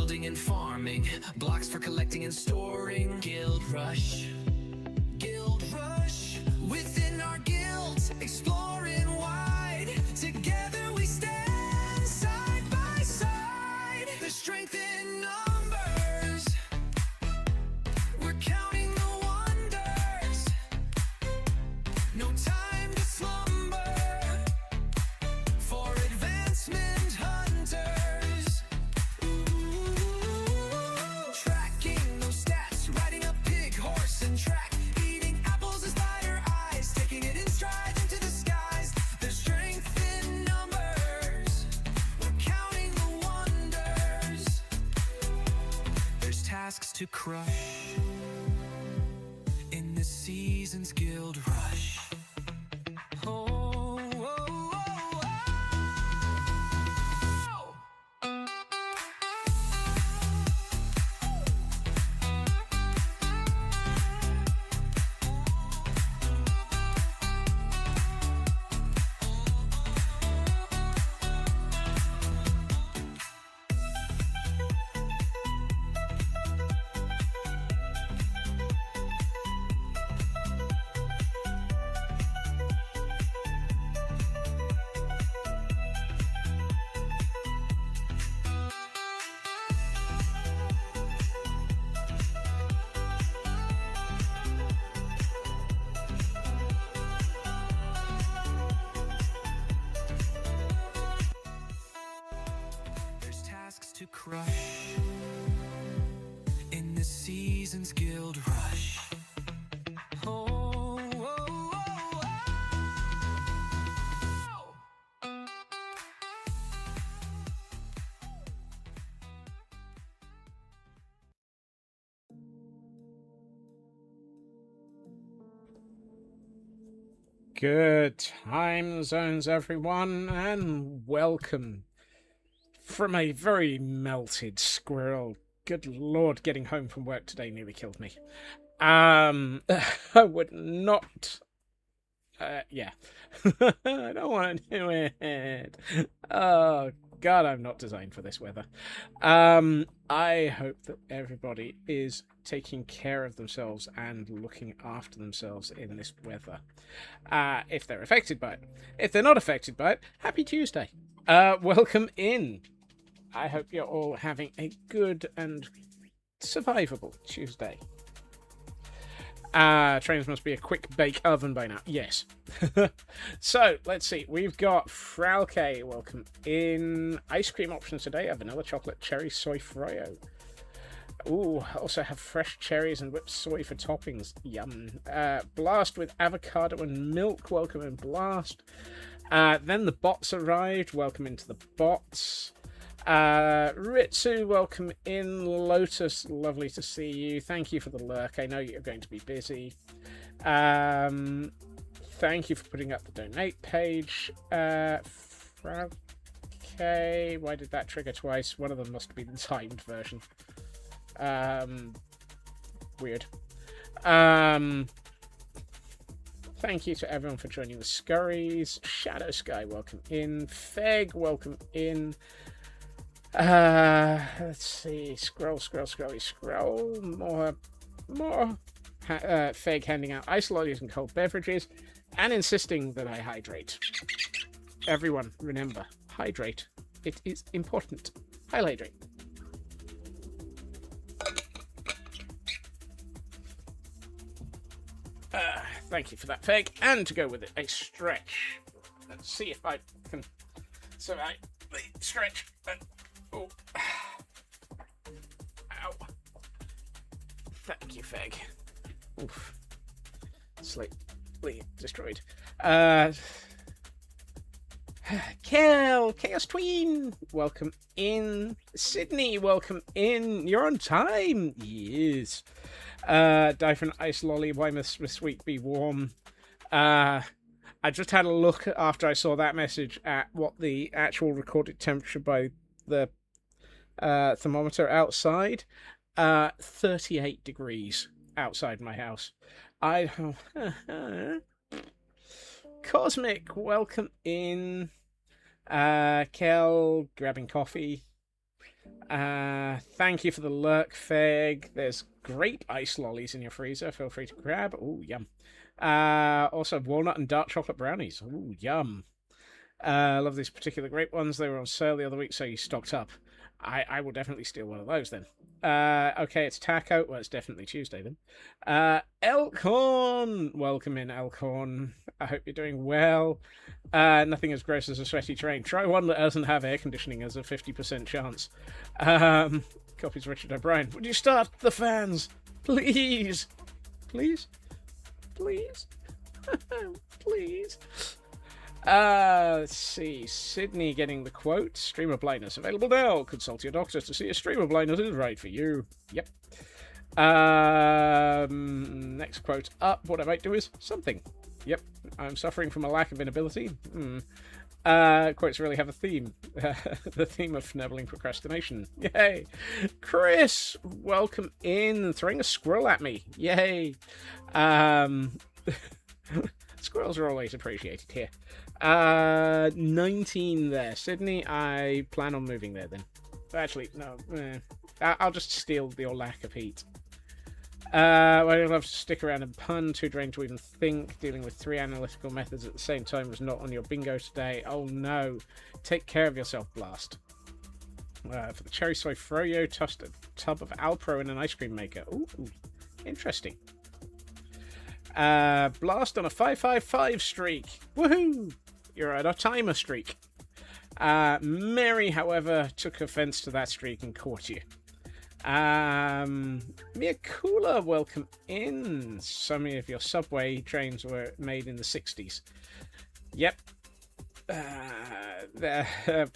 building and farming, blocks for collecting and storing. Guild rush, within our guilds, exploring wide. Together we stand side by side. The strength in numbers, we're counting the wonders. No time to slumber, for advancement hunters. Tracking those stats, riding a pig, horse and track. Eating apples and spider eyes, taking it in stride into the skies. There's strength in numbers, we're counting the wonders. There's tasks to crush in this season's guild rush. Oh, oh, oh, oh. There's tasks to crush in this season's guild rush. Oh, oh, oh, oh. Good time zones, everyone, and welcome from a very melted squirrel. Good lord, getting home from work today nearly killed me. I would not. Yeah. I don't want to do it. Oh, God, I'm not designed for this weather. I hope that everybody is taking care of themselves and looking after themselves in this weather. If they're affected by it. If they're not affected by it, happy Tuesday. Welcome in. I hope you're all having a good and survivable Tuesday. Trains must be a quick bake oven by now. Yes. So, let's see. We've got Frauke. Welcome in. Ice cream options today. A vanilla chocolate cherry soy froyo. Ooh, also have fresh cherries and whipped soy for toppings. Yum. Blast with avocado and milk. Welcome in Blast. Then the bots arrived. Welcome into the bots. Ritsu, welcome in. Lotus, lovely to see you. Thank you for the lurk. I know you're going to be busy. Thank you for putting up the donate page. Okay, why did that trigger twice? One of them must be the timed version. Weird. Thank you to everyone for joining the Scurries. Shadow Sky, welcome in. Feg, welcome in. Let's see. Scroll. More. Feg handing out ice lollies and cold beverages and insisting that I hydrate. Everyone, remember, hydrate. It is important. Hydrate. Thank you for that, Feg. And to go with it, a stretch. Let's see if I can survive the stretch. Oh. Ow. Thank you, Feg. Oof. Slightly destroyed. Kel, Chaos Tween, welcome in. Sydney, welcome in. You're on time. Yes. Die for an ice lolly. Why must this week be warm? I just had a look after I saw that message at what the actual recorded temperature by the thermometer outside. 38 degrees outside my house. Cosmic, welcome in. Kel, grabbing coffee. Thank you for the lurk, Feg. There's grape ice lollies in your freezer. Feel free to grab. Ooh, yum. Also, walnut and dark chocolate brownies. Ooh, yum. I love these particular grape ones. They were on sale the other week, so you stocked up. I will definitely steal one of those then. Okay, it's taco. Well, it's definitely Tuesday then. Elkhorn! Welcome in, Elkhorn. I hope you're doing well. Nothing as gross as a sweaty train. Try one that doesn't have air conditioning as a 50% chance. Copies Richard O'Brien. Would you start the fans? Please? Please? Please? Please? Let's see. Sydney getting the quote. Streamer blindness available now. Consult your doctor to see if streamer blindness is right for you. Yep. Next quote up. What I might do is something. Yep. I'm suffering from a lack of inability. Quotes really have a theme. The theme of nibbling procrastination. Yay. Chris, welcome in. Throwing a squirrel at me. Yay. Squirrels are always appreciated here. 19 there. Sydney, I plan on moving there then. Actually, no. I'll just steal your lack of heat. Well, I'd love to stick around and pun. Too drained to even think. Dealing with 3 analytical methods at the same time was not on your bingo today. Oh no. Take care of yourself, Blast. For the cherry soy froyo, tossed a tub of Alpro in an ice cream maker. Ooh, interesting. Blast on a 555 streak. Woohoo! You're at a timer streak. Mary, however, took offense to that streak and caught you. Mia Cooler, welcome in. So many of your subway trains were made in the 60s. Yep. The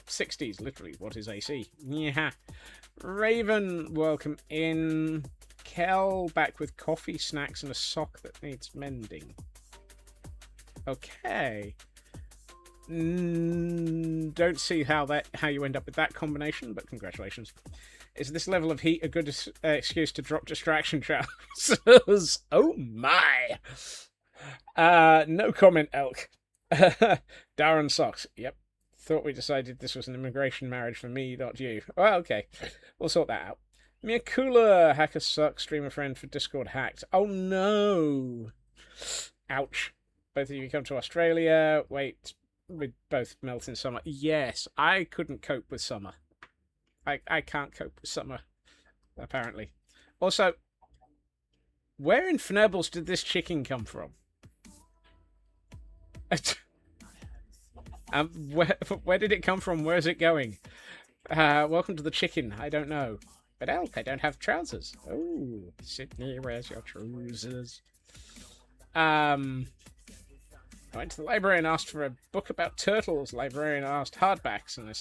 60s, literally. What is AC? Yeah. Raven, welcome in. Kel, back with coffee, snacks, and a sock that needs mending. Okay. Don't see how you end up with that combination, but congratulations. Is this level of heat a good excuse to drop distraction trousers? Oh my! No comment, Elk. Darren socks. Yep. Thought we decided this was an immigration marriage for me, not you. Well, okay. We'll sort that out. Mia Cooler, hacker sucks, streamer friend for Discord hacked. Oh no! Ouch. Both of you come to Australia. Wait, we both melt in summer. Yes, I couldn't cope with summer. I can't cope with summer, apparently. Also, where in Fnurbles did this chicken come from? Where did it come from? Where is it going? Welcome to the chicken. I don't know. But Elk, I don't have trousers. Oh, Sydney, where's your trousers? I went to the library and asked for a book about turtles. Librarian asked hardbacks, and I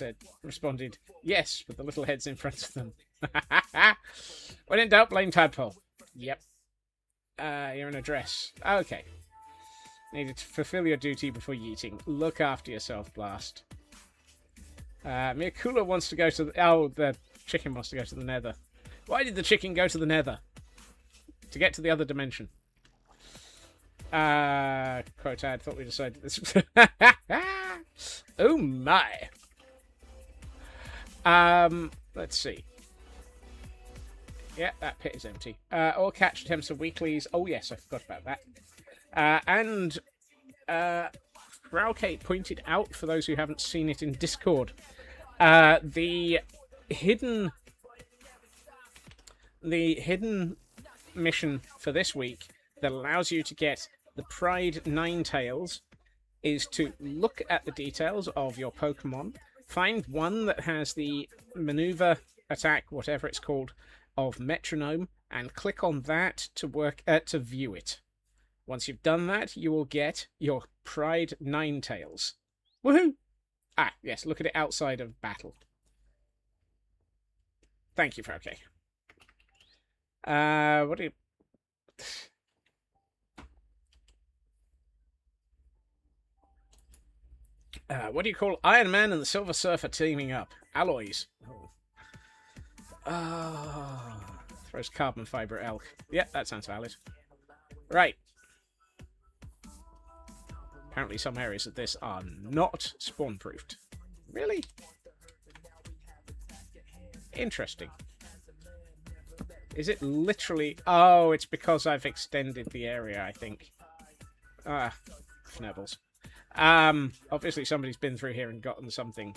responded, yes, with the little heads in front of them. When in doubt, blame Tadpole. Yep. You're in a dress. Okay. Needed to fulfill your duty before yeeting. Look after yourself, Blast. Mia Cooler wants to go to the... Oh, the chicken wants to go to the nether. Why did the chicken go to the nether? To get to the other dimension. Quote ad, thought we decided this. Oh my. Let's see. Yeah, that pit is empty. All catch attempts are weeklies. Oh yes, I forgot about that. And Frauke pointed out, for those who haven't seen it in Discord, the hidden mission for this week that allows you to get the Pride Ninetales is to look at the details of your Pokemon, find one that has the maneuver, attack, whatever it's called, of Metronome, and click on that to view it. Once you've done that, you will get your Pride Ninetales. Woohoo! Ah, yes, look at it outside of battle. Thank you, Frauke. What do you... what do you call Iron Man and the Silver Surfer teaming up? Alloys. Oh. Throws carbon fiber at Elk. Yeah, that sounds valid. Right. Apparently some areas of this are not spawn-proofed. Really? Interesting. Is it literally... Oh, it's because I've extended the area, I think. Ah, Fnebbles. Obviously somebody's been through here and gotten something.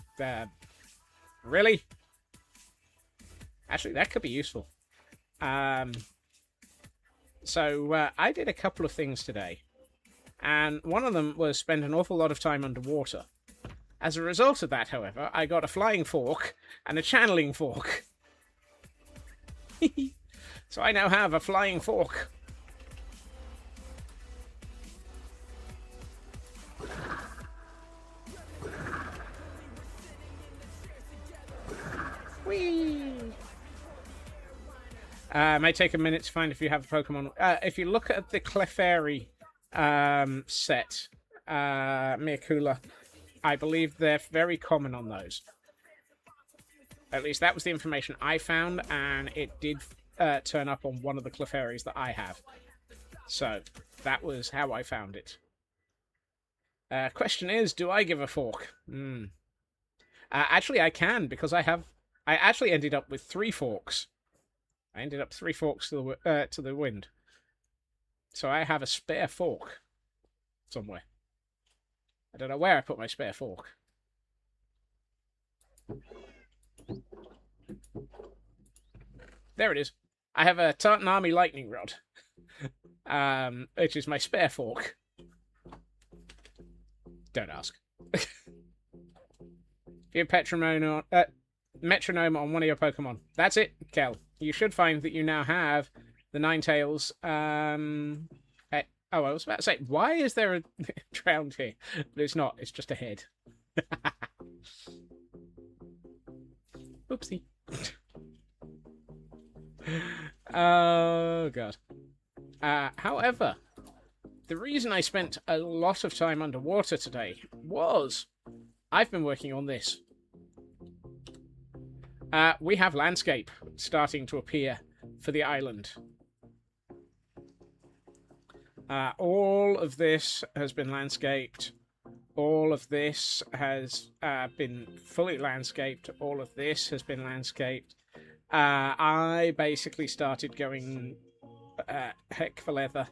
Really? Actually, that could be useful. So I did a couple of things today. And one of them was spend an awful lot of time underwater. As a result of that, however, I got a flying fork and a channeling fork. So I now have a flying fork. Whee! May take a minute to find if you have a Pokemon. If you look at the Clefairy set, Mirkula, I believe they're very common on those. At least that was the information I found, and it did turn up on one of the Clefairies that I have. So that was how I found it. Question is, do I give a fork? Actually, I can, because I actually ended up with 3 forks. I ended up 3 forks to the wind. So I have a spare fork somewhere. I don't know where I put my spare fork. There it is. I have a Tartan Army lightning rod, which is my spare fork. Don't ask. If you have metronome on one of your Pokemon. That's it, Kel. You should find that you now have the Ninetales. I was about to say, why is there a drowned here? But it's not. It's just a head. Oopsie. Oh, God. However, the reason I spent a lot of time underwater today was I've been working on this. We have landscape starting to appear for the island. All of this has been landscaped. All of this has been fully landscaped. All of this has been landscaped. I basically started going heck for leather,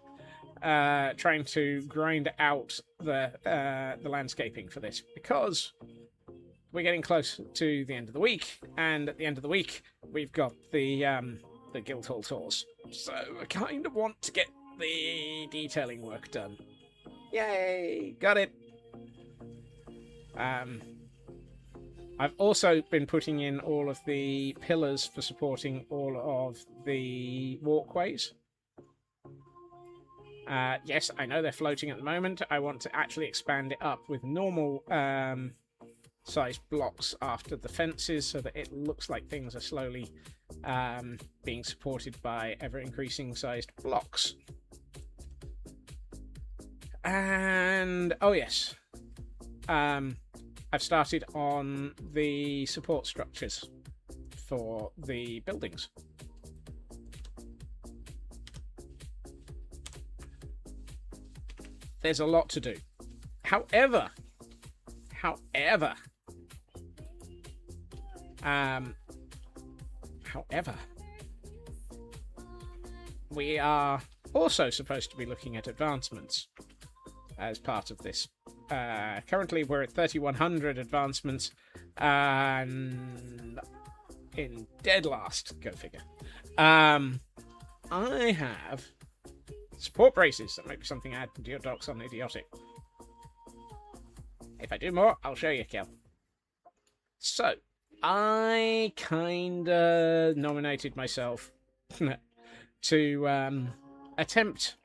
trying to grind out the landscaping for this, because we're getting close to the end of the week, and at the end of the week we've got the Guildhall tours. So I kind of want to get the detailing work done. Yay! Got it! I've also been putting in all of the pillars for supporting all of the walkways. Yes, I know they're floating at the moment. I want to actually expand it up with normal sized blocks after the fences, so that it looks like things are slowly being supported by ever-increasing sized blocks. And oh yes, I've started on the support structures for the buildings. There's a lot to do. However, we are also supposed to be looking at advancements as part of this. Currently, we're at 3,100 advancements, and in dead last, go figure. I have support braces. That might be something I add to your docs on Idiotic. If I do more, I'll show you, Kel. So, I kinda nominated myself to attempt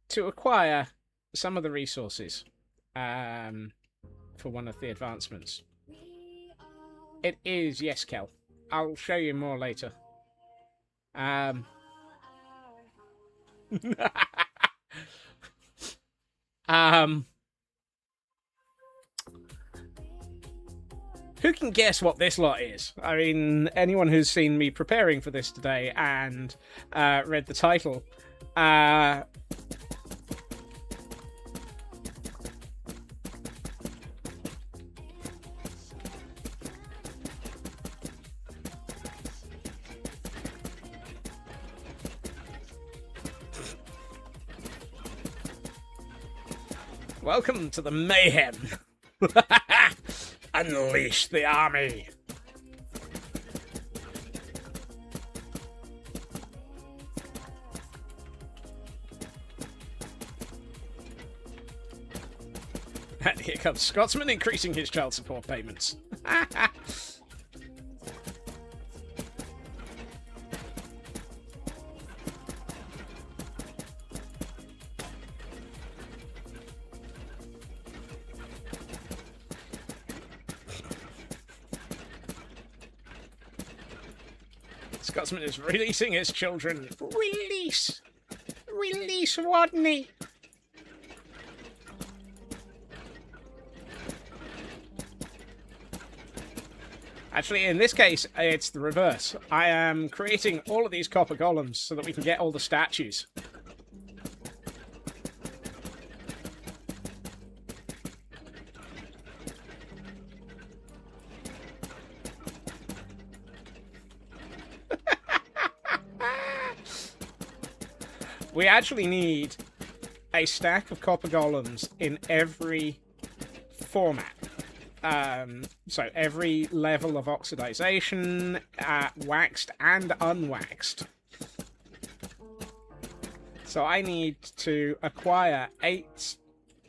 to acquire some of the resources for one of the advancements. It is, yes, Kel. I'll show you more later. Who can guess what this lot is? I mean, anyone who's seen me preparing for this today and read the title, Welcome to the mayhem. Unleash the army. And here comes Scotsman increasing his child support payments. Scotsman is releasing his children. Release! Release Rodney! Actually, in this case, it's the reverse. I am creating all of these copper golems so that we can get all the statues. We actually need a stack of copper golems in every format. So every level of oxidization, waxed and unwaxed. So I need to acquire 8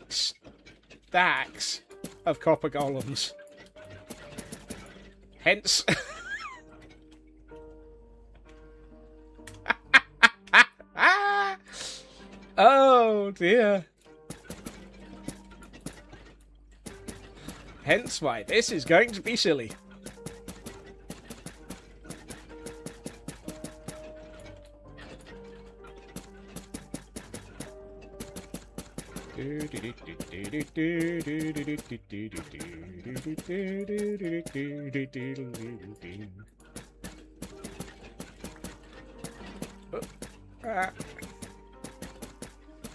stacks of copper golems. Hence... Oh dear. Hence why this is going to be silly.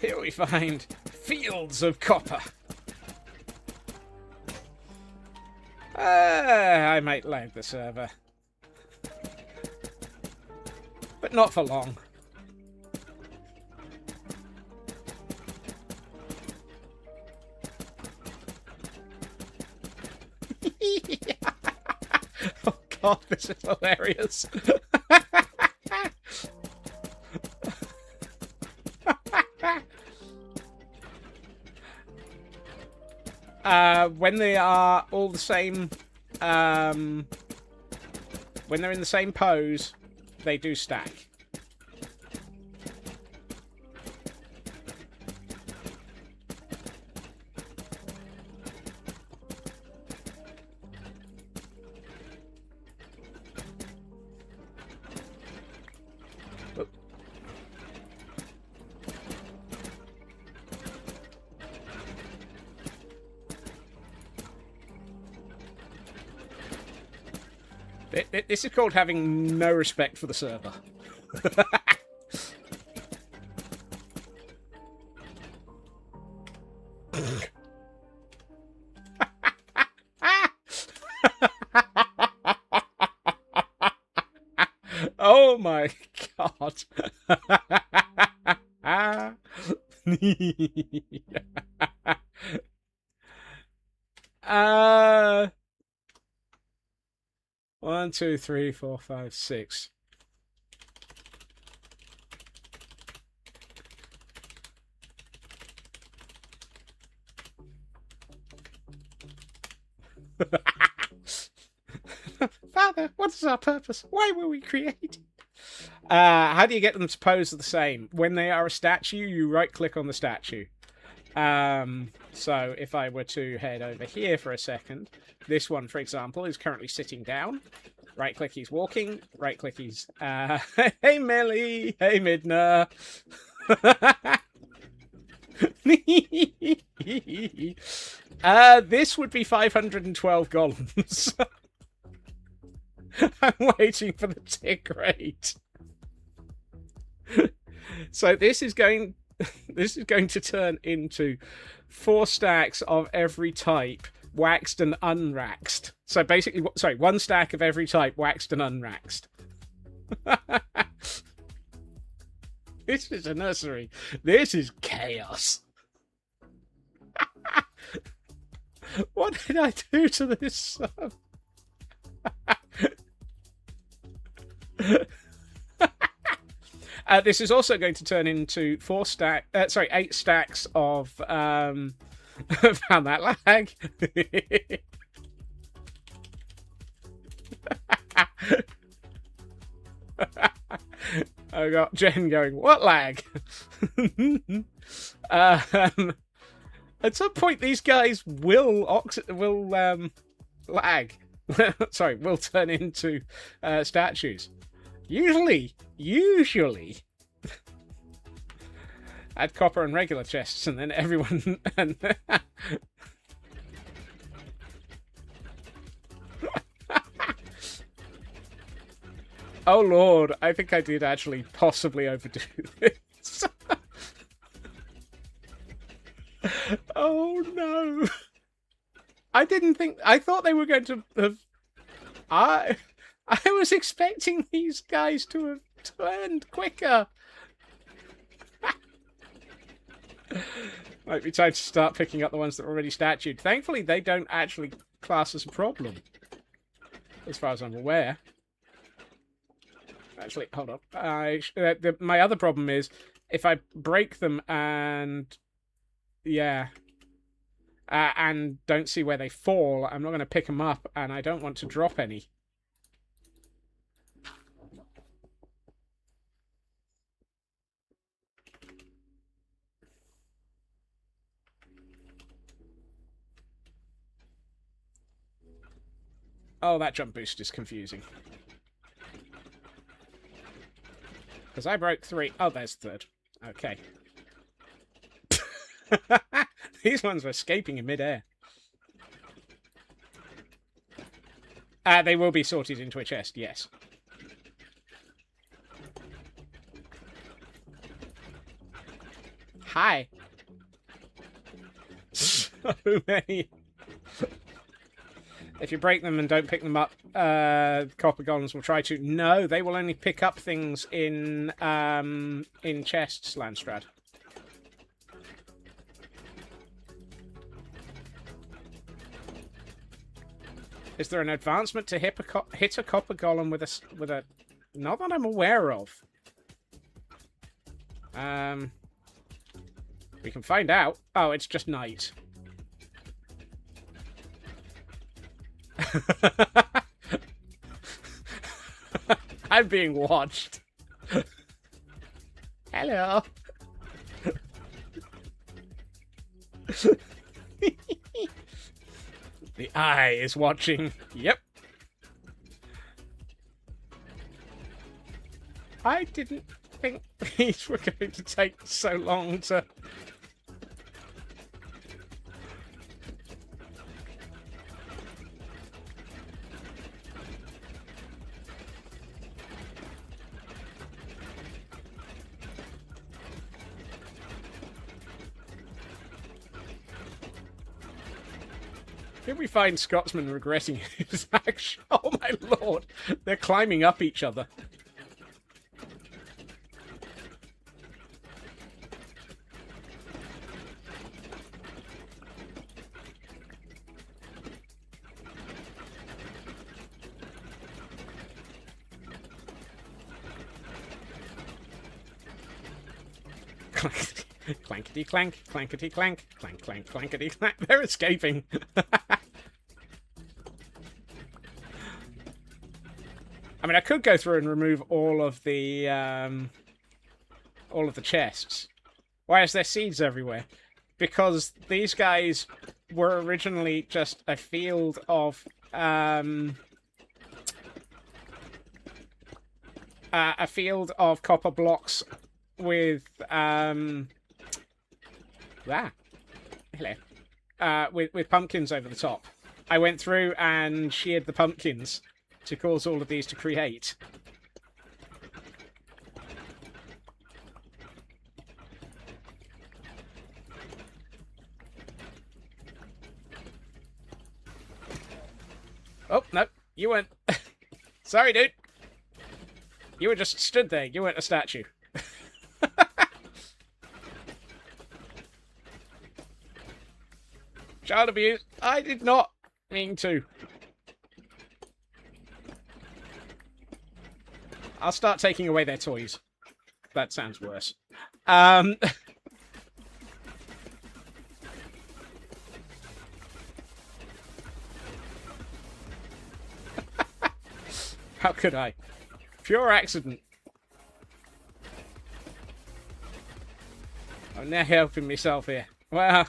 Here we find fields of copper. I might lag the server. But not for long. Oh god, this is hilarious. When they are all the same, when they're in the same pose, they do stack. This is called having no respect for the server. Oh my god. One, two, three, four, five, six. Father, what is our purpose? Why were we created? How do you get them to pose the same? When they are a statue, you right-click on the statue. So if I were to head over here for a second, this one, for example, is currently sitting down. Right-click, he's walking. Right-click, he's... Hey, Melly! Hey, Midna! This would be 512 golems. I'm waiting for the tick rate. So this is going to turn into 4 stacks of every type, waxed and unwaxed. So basically, sorry, 1 stack of every type, waxed and unwaxed. This is a nursery. This is chaos. What did I do to this sub? This is also going to turn into 8 stacks of found that lag. I got Jen going, what lag? At some point, these guys will lag. Sorry, will turn into statues. Usually, add copper and regular chests, and then everyone. And oh lord, I think I did actually possibly overdo this. Oh no. I didn't think... I thought they were going to have... I was expecting these guys to have turned quicker. Might be time to start picking up the ones that are already statued. Thankfully, they don't actually class as a problem. As far as I'm aware. Actually, hold on. My other problem is, if I break them and... Yeah... and don't see where they fall, I'm not going to pick them up, and I don't want to drop any. Oh, that jump boost is confusing. Because I broke 3. Oh, there's 3rd. Okay. These ones were escaping in midair. They will be sorted into a chest, yes. Hi. So many. If you break them and don't pick them up, copper golems will try to. No, they will only pick up things in chests, Landstrad. Is there an advancement to hit a copper golem with a? Not that I'm aware of. We can find out. Oh, it's just night. I'm being watched. Hello. The eye is watching. Yep. I didn't think these were going to take so long to... Here we find Scotsman regretting his action. Oh my lord! They're climbing up each other. Clankety clank, clankety clank, clank clank, clankety clank. They're escaping. I mean, I could go through and remove all of the chests. Why is there seeds everywhere? Because these guys were originally just a field of copper blocks with with pumpkins over the top. I went through and sheared the pumpkins to cause all of these to create. Oh, no, you weren't. Sorry, dude. You were just stood there. You weren't a statue. Child abuse. I did not mean to. I'll start taking away their toys. That sounds worse. How could I? Pure accident. I'm now helping myself here. Well,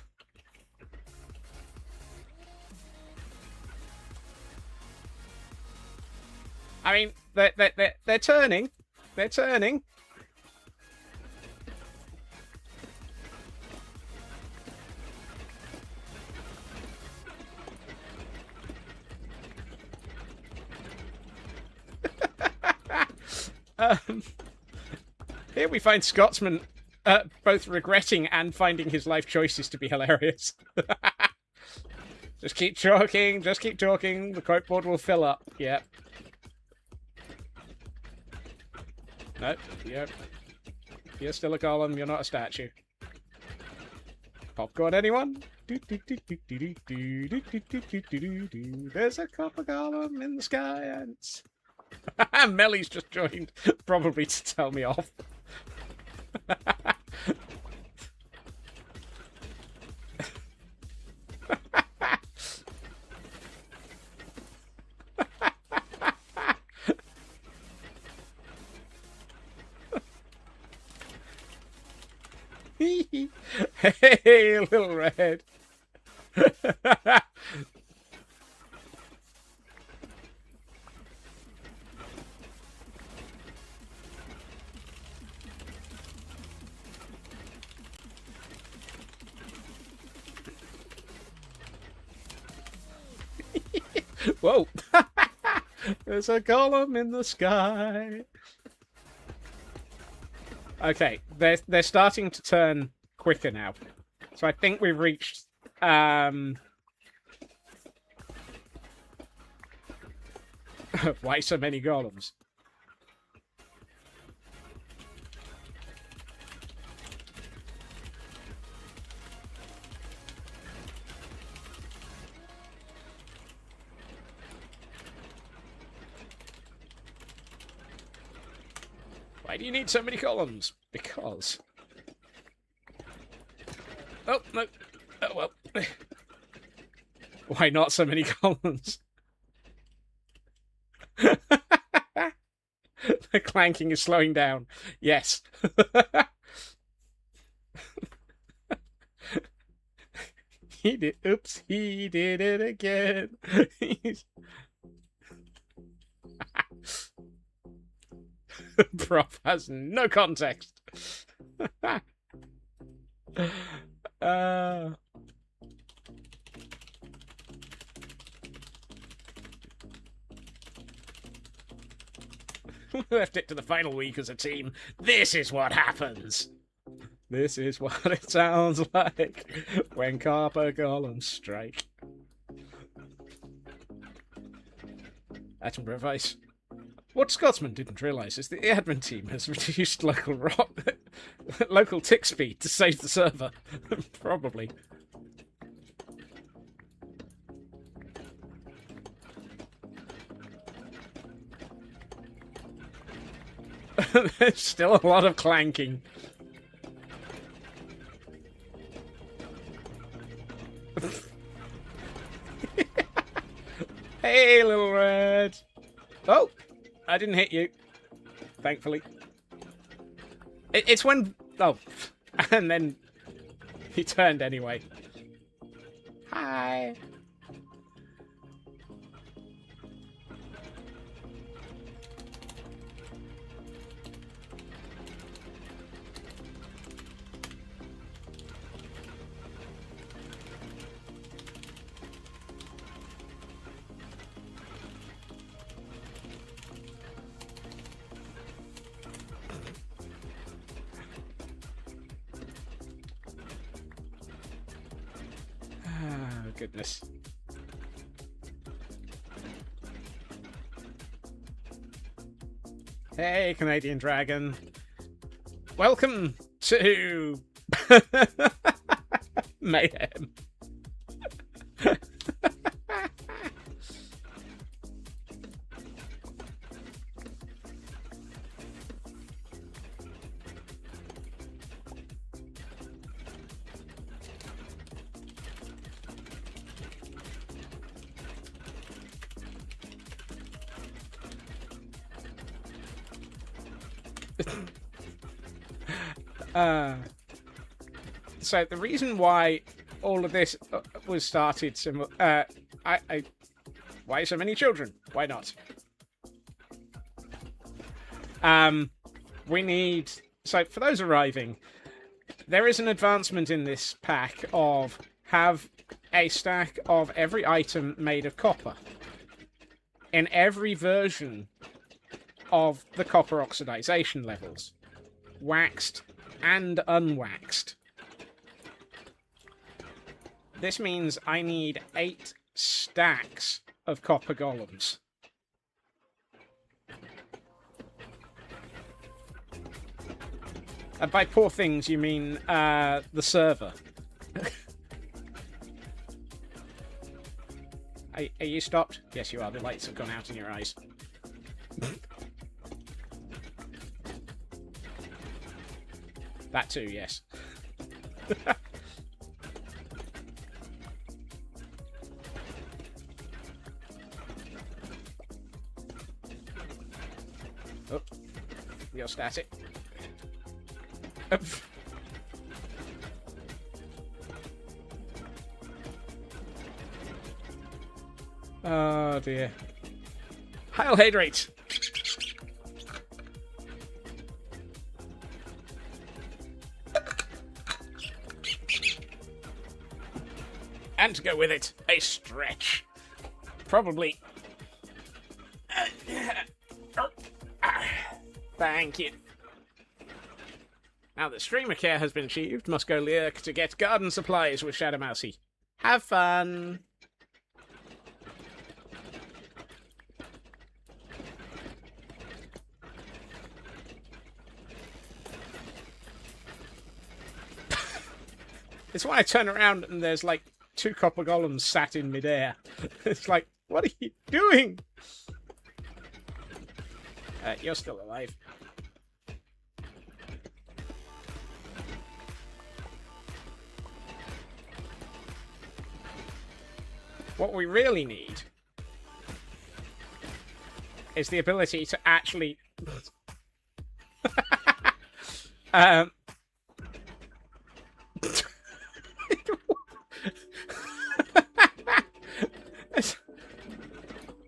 I mean, they're turning. They're turning. Here we find Scotsman both regretting and finding his life choices to be hilarious. Just keep talking, just keep talking. The quote board will fill up. Yep. Nope. Yep. You're still a golem, you're not a statue. Popcorn, anyone? There's a copper golem in the sky and it's... Melly's just joined, probably to tell me off. Hey, little red. Whoa. There's a golem in the sky. Okay, they're starting to turn quicker now. So I think we've reached why so many golems? Why do you need so many columns? Because. Oh, no. Oh, well. Why not so many columns? The clanking is slowing down. Yes. He did. Oops, he did it again. Prof has no context. Left it to the final week as a team. This is what happens. This is what it sounds like when copper golems strike. Attenborough Vice. What Scotsman didn't realise is that the admin team has reduced local tick speed to save the server. Probably. There's still a lot of clanking. Hey, little red. Oh! I didn't hit you, thankfully. It's when... Oh, and then he turned anyway. Hi. Goodness. Hey, Canadian Dragon. Welcome to Mayhem. So the reason why all of this was started, why so many children? Why not? We need. So for those arriving, there is an advancement in this pack of have a stack of every item made of copper in every version of the copper oxidization levels, waxed and unwaxed. This means I need 8 stacks of copper golems. And by poor things, you mean the server. Are you stopped? Yes, you are. The lights have gone out in your eyes. That too, yes. Oh, you're static. Oh dear. Heil Hydrate! And to go with it, a stretch. Probably. Thank you. Now that streamer care has been achieved, must go lurk to get garden supplies with Shadow Mousy. Have fun! It's when I turn around and there's like 2 copper golems sat in midair. It's like, what are you doing? You're still alive. What we really need is the ability to actually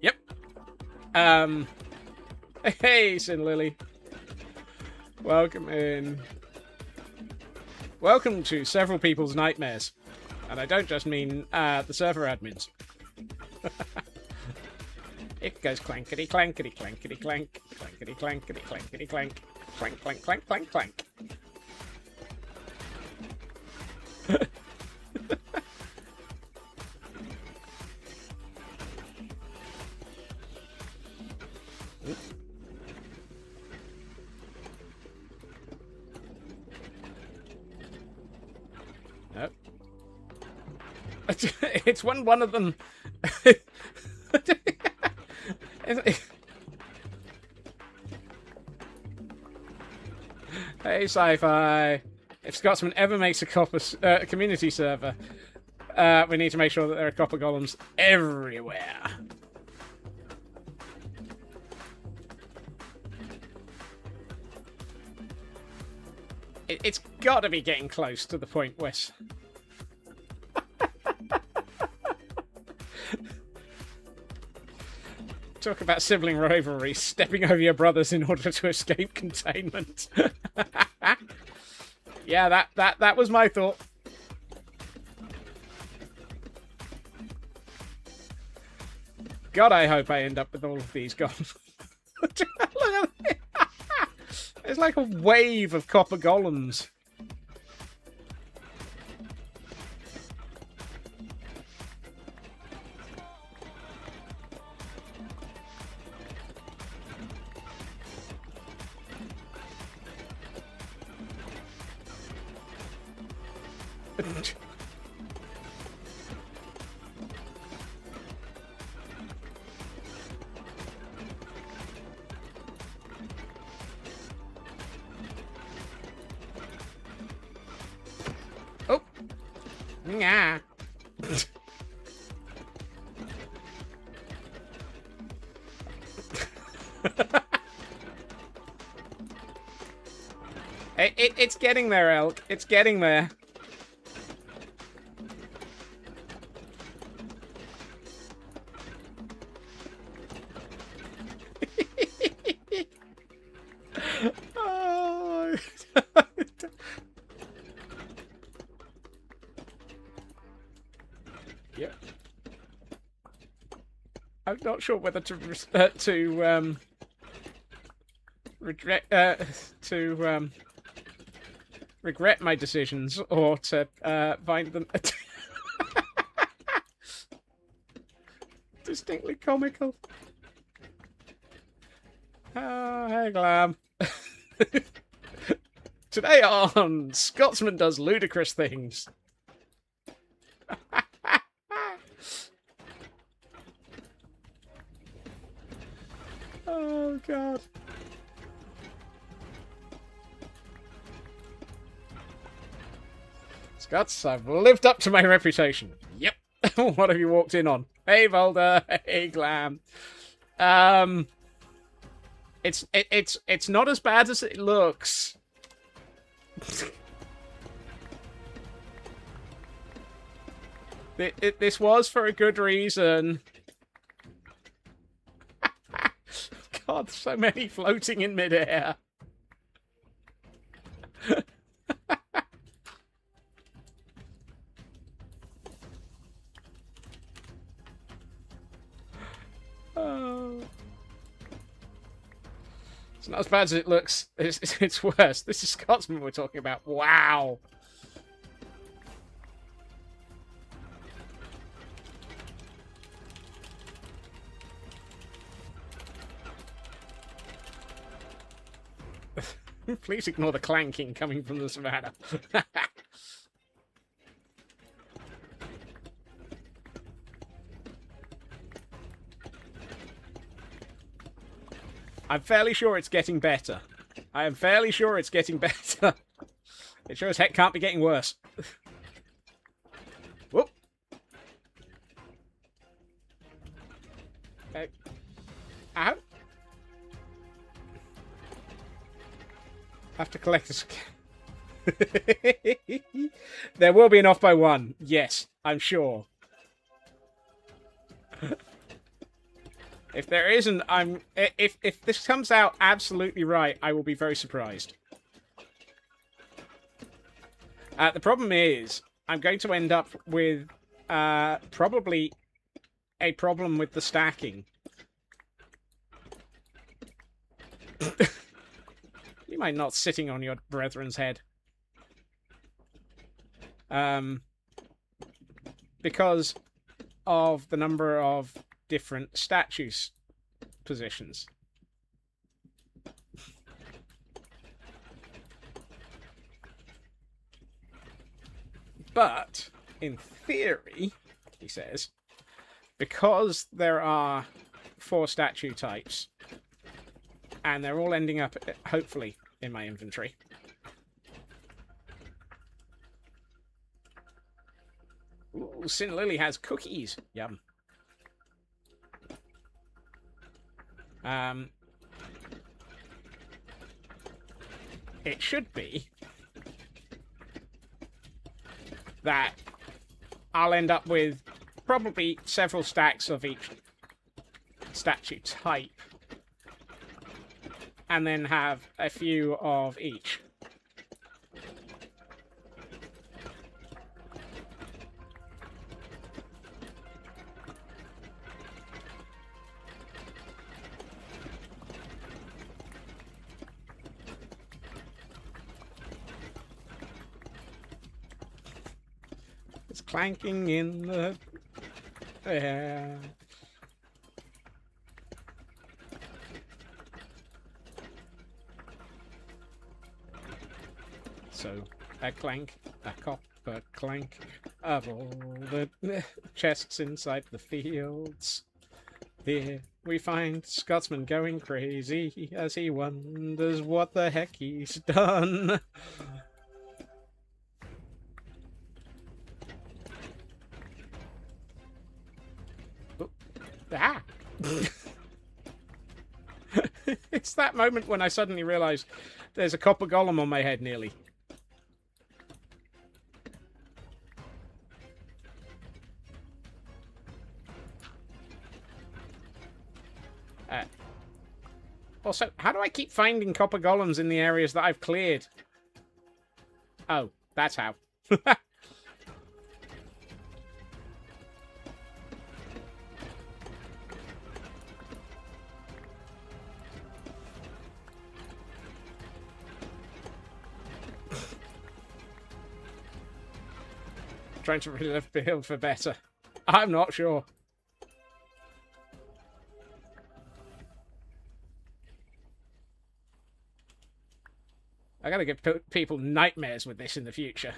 Yep. Hey, Sin Lily. Welcome in. Welcome to several people's nightmares. And I don't just mean the server admins. It goes clankety clankety clankety clank, clankety clankety clankety clank, clank clank clank clank clank. Nope. It's when one of them. Hey, Sci-Fi. If Scotsman ever makes a copper community server, we need to make sure that there are copper golems everywhere. It's got to be getting close to the point where... Talk about sibling rivalry, stepping over your brothers in order to escape containment. Yeah, that was my thought. God, I hope I end up with all of these gone. Look at it. It's like a wave of copper golems. Yeah. It's getting there, Elk. It's getting there. Oh. Yep. I'm not sure whether to regret my decisions or to find them distinctly comical. Oh, hey, Glam. Today on Scotsman Does Ludicrous Things. Oh, God. Scots, I've lived up to my reputation. Yep. What have you walked in on? Hey, Volder. Hey, Glam. It's not as bad as it looks. This was for a good reason. God, so many floating in midair. Oh. It's not as bad as it looks. It's worse. This is Scotsman we're talking about. Wow. Please ignore the clanking coming from the savannah. I'm fairly sure it's getting better. I am fairly sure it's getting better. It sure as heck can't be getting worse. Whoop. Okay. Ow. Have to collect this. There will be an off by one. Yes, I'm sure. If there isn't, if this comes out absolutely right, I will be very surprised. The problem is, I'm going to end up with probably a problem with the stacking. You mind not sitting on your brethren's head? Because of the number of different statues positions. But, in theory, he says, because there are 4 statue types, and they're all ending up, hopefully, in my inventory. Ooh, Sin Lily has cookies. Yum. It should be that I'll end up with probably several stacks of each statue type, and then have a few of each. It's clanking in the air. So, a clank, a copper clank of all the chests inside the fields. Here we find Scotsman going crazy as he wonders what the heck he's done. Ah! It's that moment when I suddenly realise there's a copper golem on my head nearly. Also, how do I keep finding copper golems in the areas that I've cleared? Oh, that's how. Trying to relive build for better. I'm not sure. I gotta give people nightmares with this in the future.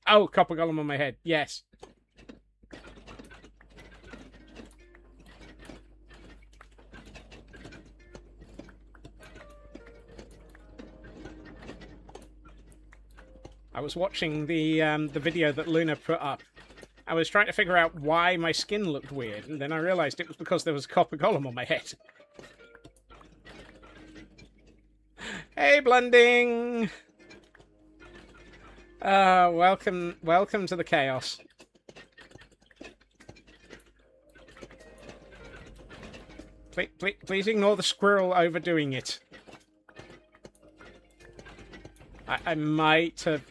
Oh, copper golem on my head. Yes. I was watching the video that Luna put up. I was trying to figure out why my skin looked weird, and then I realised it was because there was a copper golem on my head. Hey, Blending! Welcome to the chaos. Please ignore the squirrel overdoing it. I might have...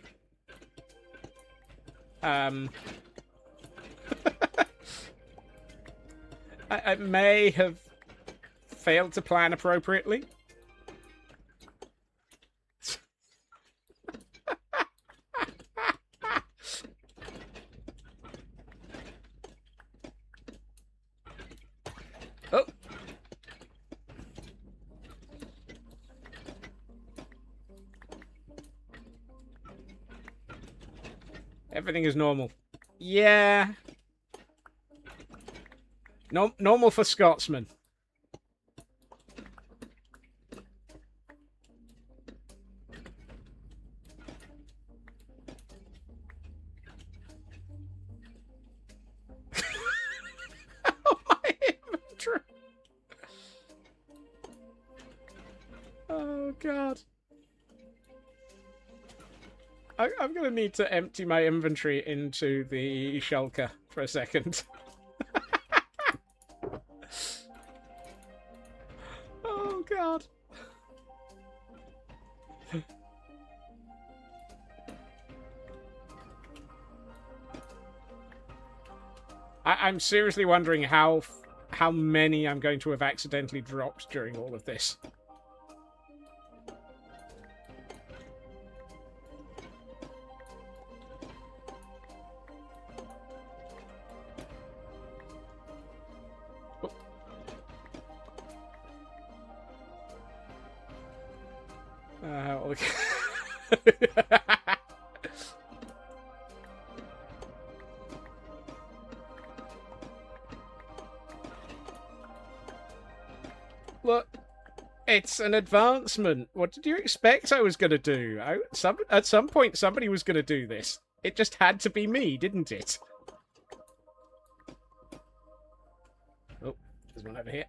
I may have failed to plan appropriately. Oh. Everything is normal. Yeah. No, normal for Scotsman. Oh, my inventory. Oh, God. I'm going to need to empty my inventory into the shulker for a second. Oh, God. I'm seriously wondering how many I'm going to have accidentally dropped during all of this. Look, it's an advancement. What did you expect I was going to do? At some point, somebody was going to do this. It just had to be me, didn't it? Oh, there's one over here.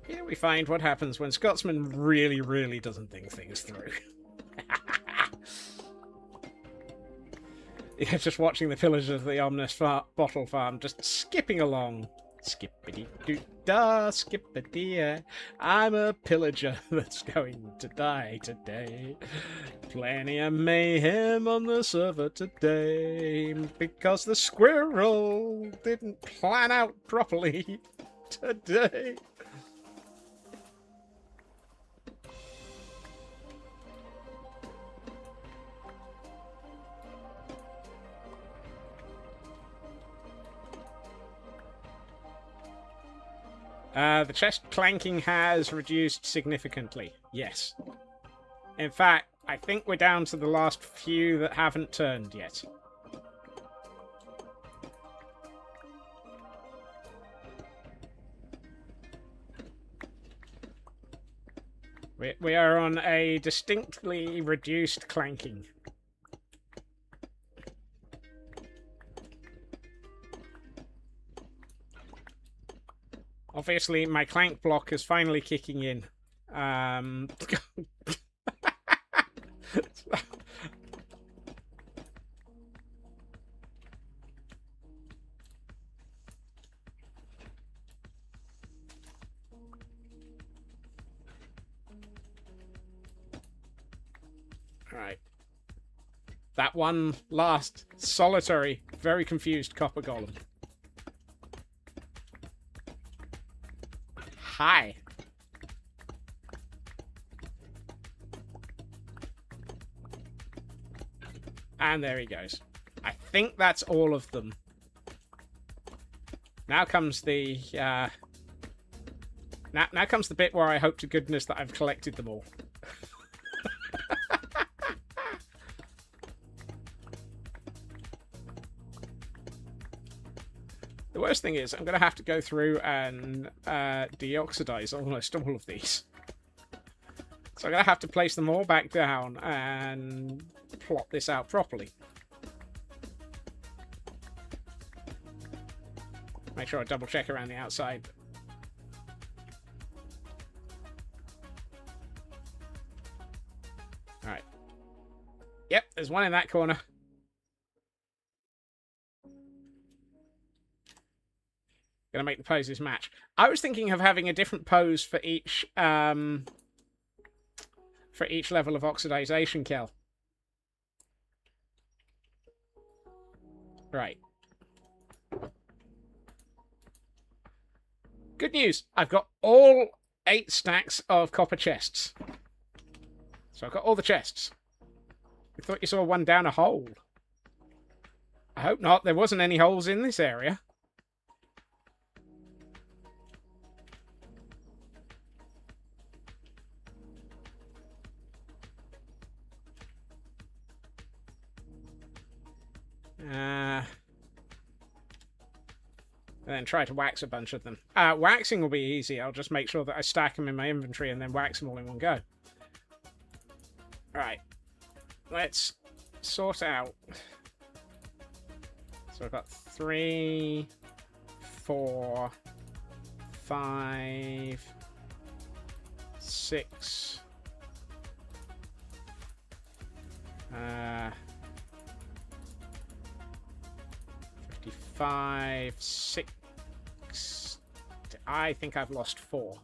Here we find what happens when Scotsman really, really doesn't think things through. Yeah, just watching the pillagers of the Omnis bottle farm just skipping along. Skippity-doo-dah, skippity-yeah. I'm a pillager that's going to die today. Plenty of mayhem on the server today. Because the squirrel didn't plan out properly today. The chest clanking has reduced significantly. Yes. In fact, I think we're down to the last few that haven't turned yet. We are on a distinctly reduced clanking. Obviously, my clank block is finally kicking in. Alright. That one last, solitary, very confused copper golem. Hi. And there he goes. I think that's all of them. Now comes the, now comes the bit where I hope to goodness that I've collected them all. The worst thing is, I'm going to have to go through and deoxidize almost all of these. So I'm going to have to place them all back down and plot this out properly. Make sure I double check around the outside. Alright. Yep, there's one in that corner. Gonna make the poses match. I was thinking of having a different pose for each level of oxidization kill. Right. Good news. I've got all 8 stacks of copper chests. So I've got all the chests. I thought you saw one down a hole. I hope not. There wasn't any holes in this area. And then try to wax a bunch of them. Waxing will be easy. I'll just make sure that I stack them in my inventory and then wax them all in one go. Right. Let's sort out. So I've got 3, 4, 5, 6. 55, 6. I think I've lost 4.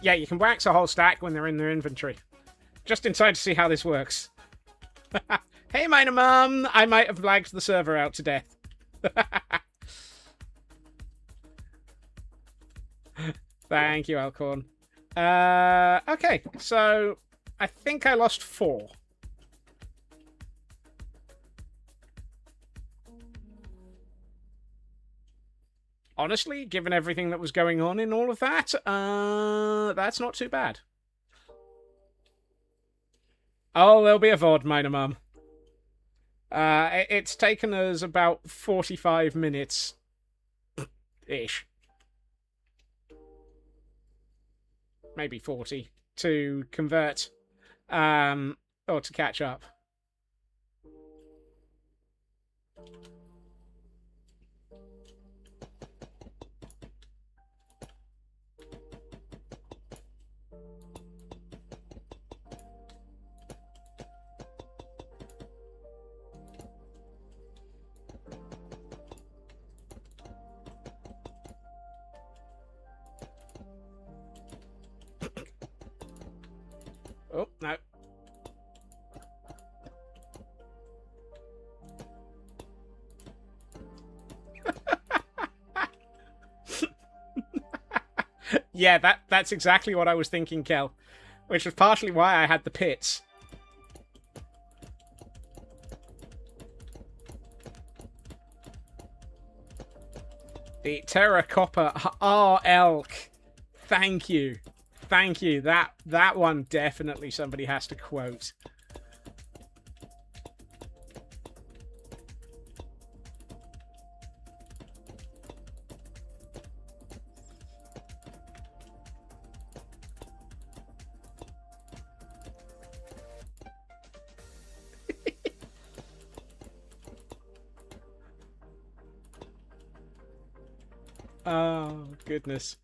Yeah, you can wax a whole stack when they're in their inventory. Just inside to see how this works. Hey, Miner Mum! I might have lagged the server out to death. Thank you, Alcorn. Okay, so I think I lost 4. Honestly, given everything that was going on in all of that, that's not too bad. Oh, there'll be a VOD, Miner Mum. It's taken us about 45 minutes-ish. Maybe 40 to convert, or to catch up. Oh, no. Yeah, that's exactly what I was thinking, Kel. Which was partially why I had the pits. The terracotta R elk. Thank you. Thank you. That one definitely somebody has to quote. Oh, goodness.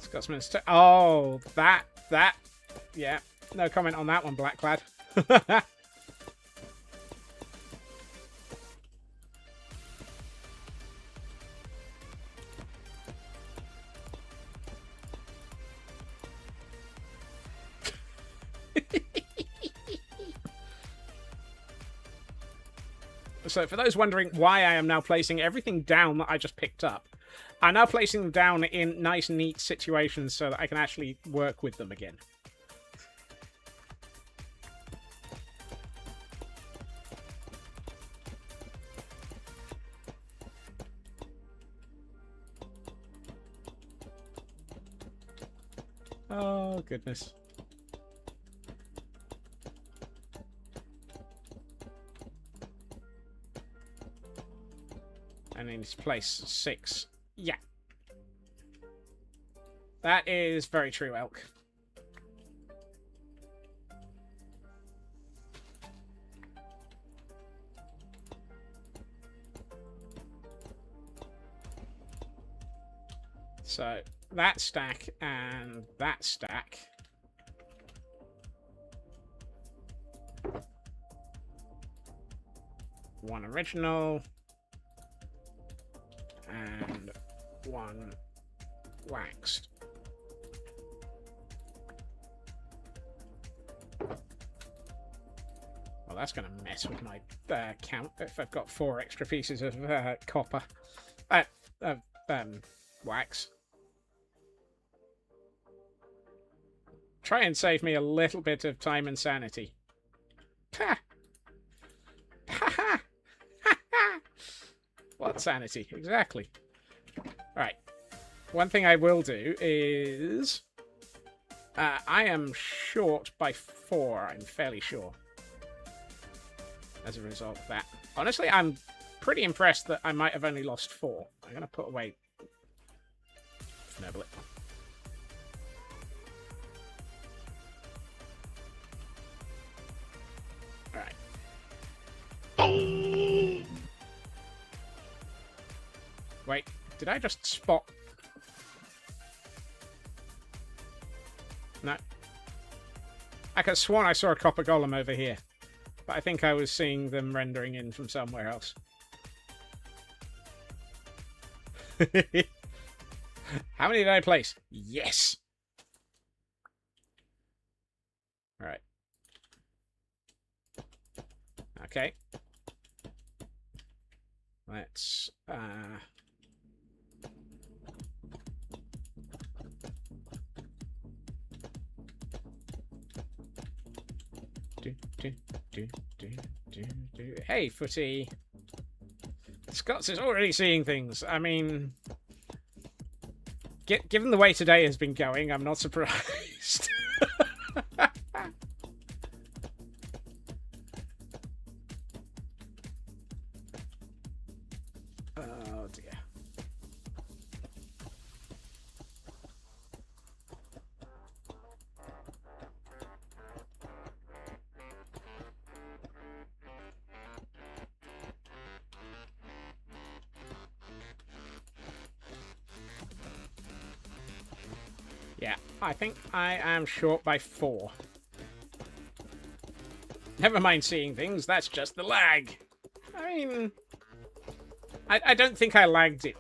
Scotsman's oh, that, yeah. No comment on that one, Blacklad. So for those wondering why I am now placing everything down that I just picked up, I'm now placing them down in nice, neat situations so that I can actually work with them again. Oh, goodness. And in place 6. Yeah. That is very true, Elk. So, that stack and that stack. One original. And one waxed. Well, that's going to mess with my count if I've got 4 extra pieces of copper. Wax. Try and save me a little bit of time and sanity. Ha! Ha ha! Ha ha! What sanity? Exactly. Alright. One thing I will do is... I am short by 4, I'm fairly sure. As a result of that. Honestly, I'm pretty impressed that I might have only lost 4. I'm going to put away... Snowball it. Alright. Wait, did I just spot... No. I could have sworn I saw a copper golem over here. But I think I was seeing them rendering in from somewhere else. How many did I place? Yes! Alright. Okay. Let's, Hey, Footy. Scots is already seeing things. I mean... Given the way today has been going, I'm not surprised. Oh, dear. Yeah, I think I am short by 4. Never mind seeing things, that's just the lag. I mean... I don't think I lagged it.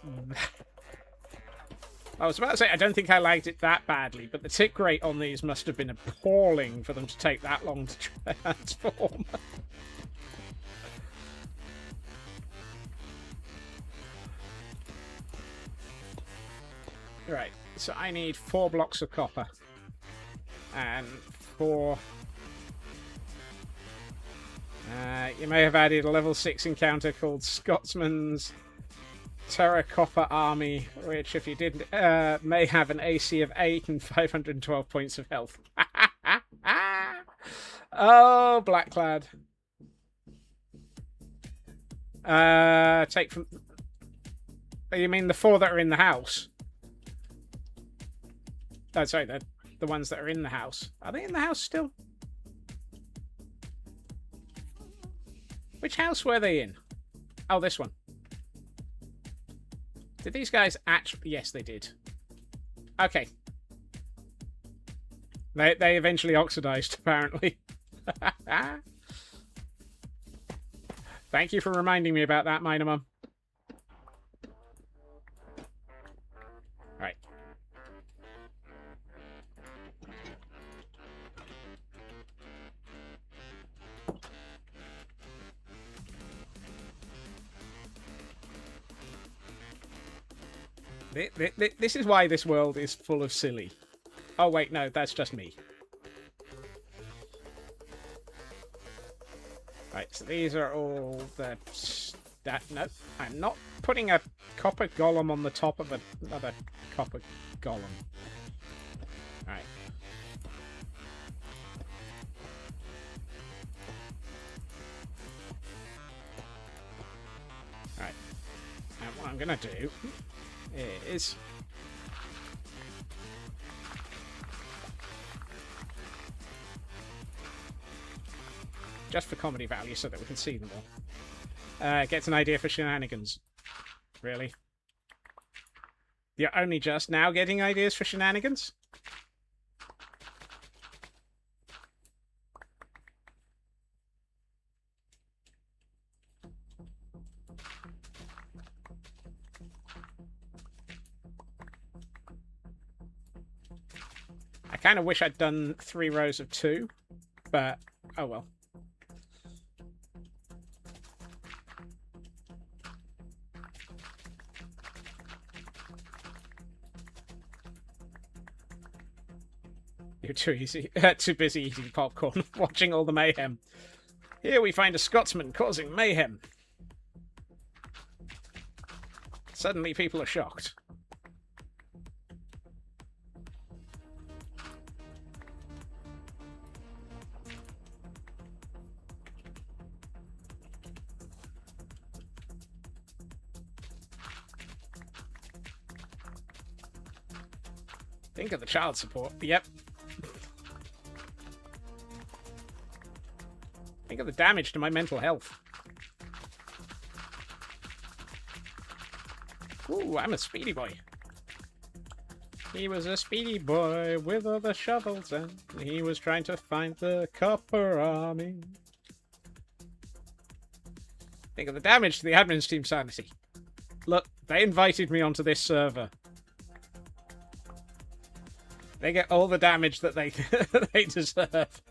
I was about to say, I don't think I lagged it that badly, but the tick rate on these must have been appalling for them to take that long to transform. Right, so I need 4 blocks of copper. And 4... you may have added a level 6 encounter called Scotsman's Terracotta Army, which, if you didn't, may have an AC of 8 and 512 points of health. Oh, Blacklad. Take from... You mean the 4 that are in the house? Oh, sorry, the ones that are in the house. Are they in the house still? Which house were they in? Oh, this one. Did these guys actually... Yes, they did. Okay. They eventually oxidized, apparently. Thank you for reminding me about that, Minor Mum. Right. This is why this world is full of silly. Oh, wait, no, that's just me. Right, so these are all the... No, I'm not putting a copper golem on the top of another copper golem. Right. Right. And what I'm going to do is... just for comedy value so that we can see them all. Gets an idea for shenanigans. Really? You're only just now getting ideas for shenanigans? I kind of wish I'd done 3 rows of 2, but oh well. You're too busy eating popcorn, watching all the mayhem. Here we find a Scotsman causing mayhem. Suddenly people are shocked. Think of the child support. Yep. Think of the damage to my mental health. Ooh, I'm a speedy boy. He was a speedy boy with all the shovels, and he was trying to find the copper army. Think of the damage to the admin's team sanity. Look, they invited me onto this server. They get all the damage that they they deserve.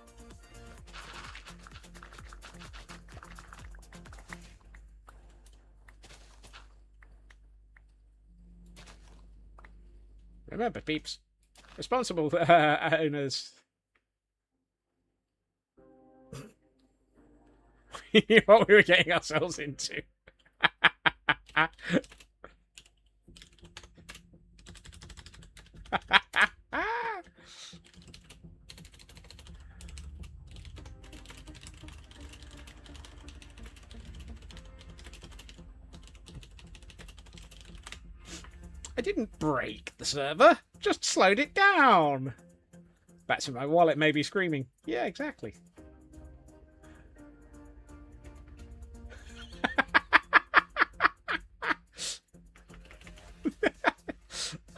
Remember, peeps, responsible owners. We knew what we were getting ourselves into. I didn't break the server, just slowed it down. Bats in my wallet may be screaming. Yeah, exactly.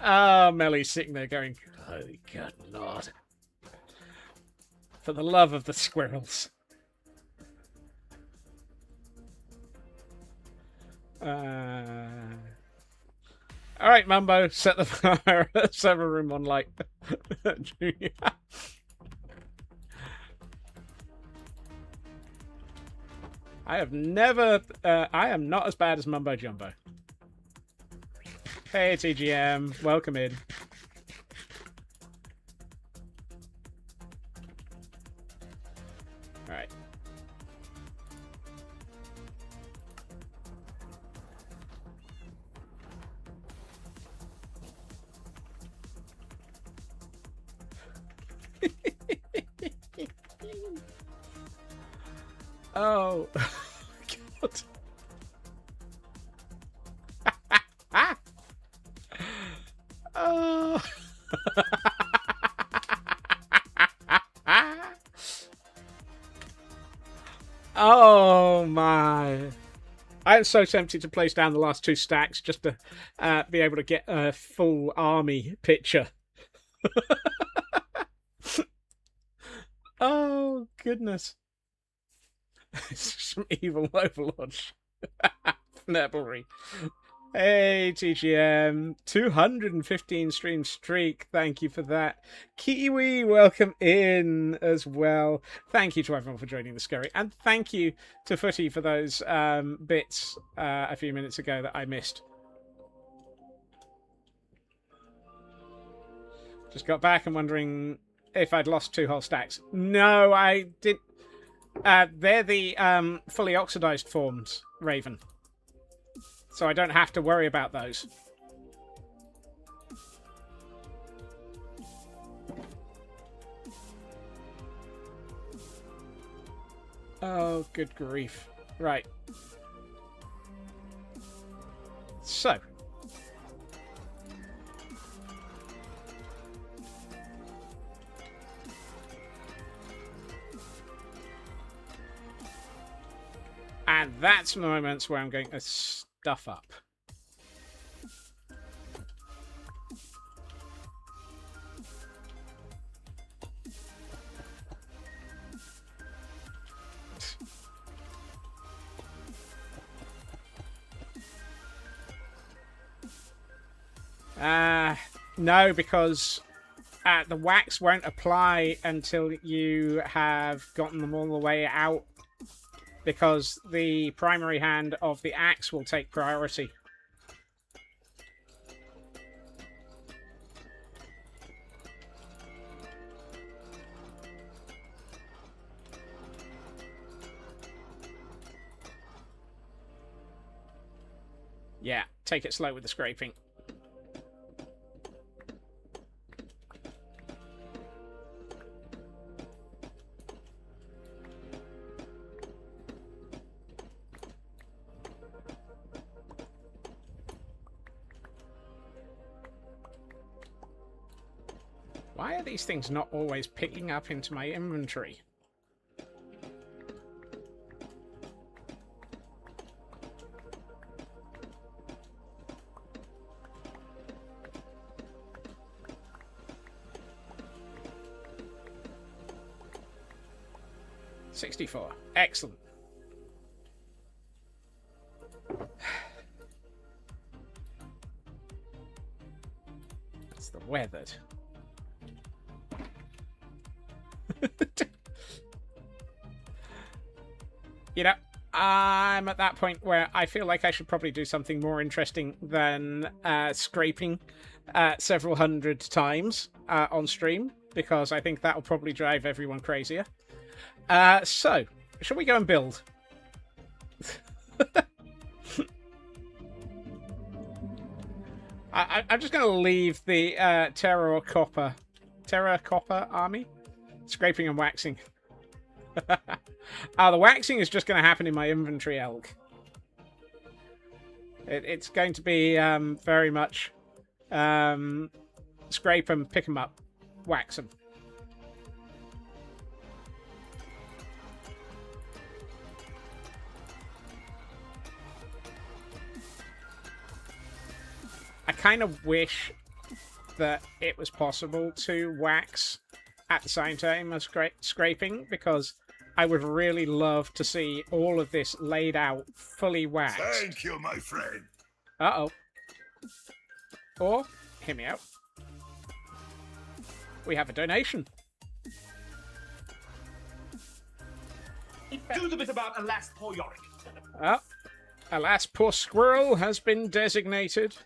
Ah, Melly's sitting there going, oh, good lord. For the love of the squirrels. Alright, Mumbo, set the server room on light. Junior. I have never... I am not as bad as Mumbo Jumbo. Hey, TGM. Welcome in. Right. Oh, God. Oh. Oh my. I'm so tempted to place down the last 2 stacks just to be able to get a full army picture. Oh, goodness. Some evil overlords. Nebelry. Hey, TGM. 215 stream streak. Thank you for that. Kiwi, welcome in as well. Thank you to everyone for joining the scurry. And thank you to Footy for those bits a few minutes ago that I missed. Just got back and wondering if I'd lost 2 whole stacks. No, I didn't. They're the fully oxidized forms, Raven. So I don't have to worry about those. Oh, good grief. Right. So. And that's the moments where I'm going to stuff up. No, because the wax won't apply until you have gotten them all the way out. Because the primary hand of the axe will take priority. Yeah, take it slow with the scraping. Why are these things not always picking up into my inventory? $64. Excellent. That's the weathered. You know, I'm at that point where I feel like I should probably do something more interesting than scraping several hundred times on stream, because I think that'll probably drive everyone crazier. So, shall we go and build? I'm just going to leave the Terra Copper army scraping and waxing. The waxing is just going to happen in my inventory, Elk. It's going to be very much scrape them, pick them up, wax them. I kind of wish that it was possible to wax at the same time as scraping, because I would really love to see all of this laid out, fully waxed. Thank you, my friend. Uh-oh. Or, hear me out, we have a donation. Do the bit about Alas Poor Yorick. Oh, Alas Poor Squirrel has been designated.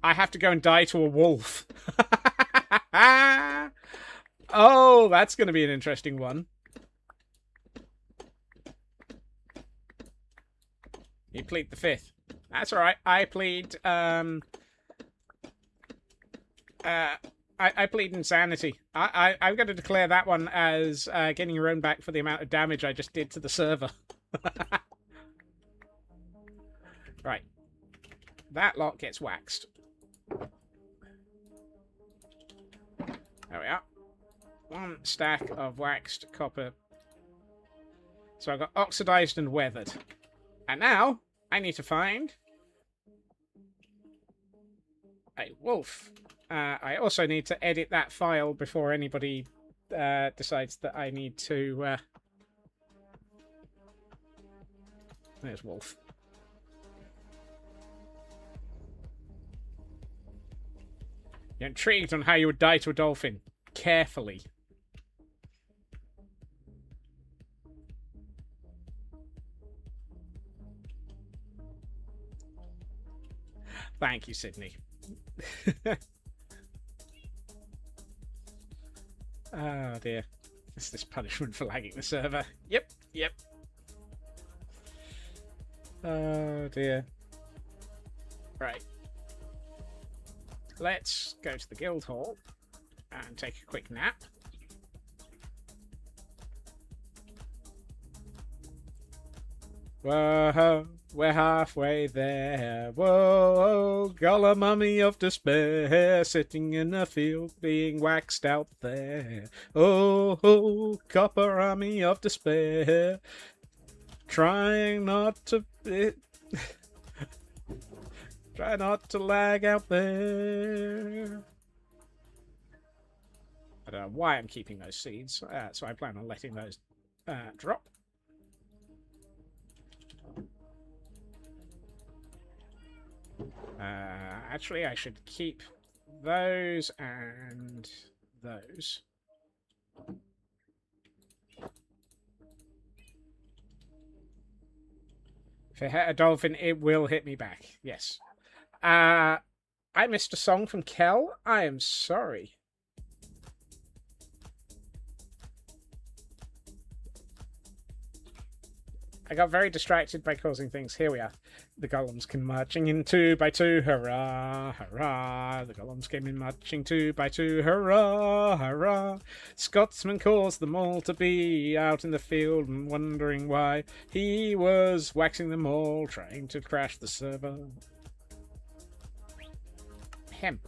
I have to go and die to a wolf. Oh, that's going to be an interesting one. You plead the fifth. That's all right. I plead. I plead insanity. I'm going to declare that one as getting your own back for the amount of damage I just did to the server. Right. That lot gets waxed. There we are. 1 stack of waxed copper. So I've got oxidized and weathered. And now, I need to find a wolf. I also need to edit that file before anybody decides that I need to... There's wolf. You're intrigued on how you would die to a dolphin. Carefully. Thank you, Sydney. Oh dear. Is this punishment for lagging the server? Yep, yep. Oh dear. Right. Let's go to the guild hall and take a quick nap. Whoa, we're halfway there. Whoa, golem mummy of despair, sitting in a field being waxed out there. Oh, copper army of despair, trying not to... Try not to lag out there. I don't know why I'm keeping those seeds, so I plan on letting those drop. Actually, I should keep those and those. If it hit a dolphin, it will hit me back. Yes. I missed a song from Kel. I am sorry. I got very distracted by causing things. Here we are. The golems came marching in 2 by 2. Hurrah, hurrah. The golems came in marching 2 by 2. Hurrah, hurrah. Scotsman caused them all to be out in the field and wondering why. He was waxing them all, trying to crash the server. Hemp.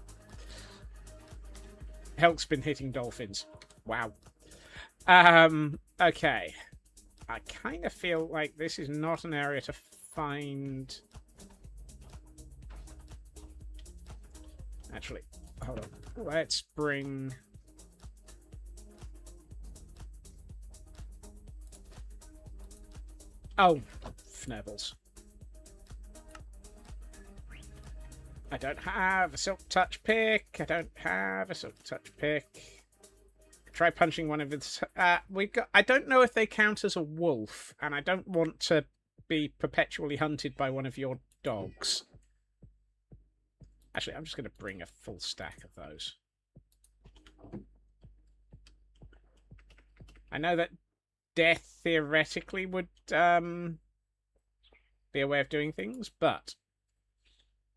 Helk's been hitting dolphins. Wow. Okay. I kind of feel like this is not an area to find... Actually, hold on. Let's bring... Oh, fnurbles. I don't have a silk touch pick. I don't have a silk touch pick. Try punching one of its... I don't know if they count as a wolf, and I don't want to be perpetually hunted by one of your dogs. Actually, I'm just going to bring a full stack of those. I know that death theoretically would be a way of doing things, but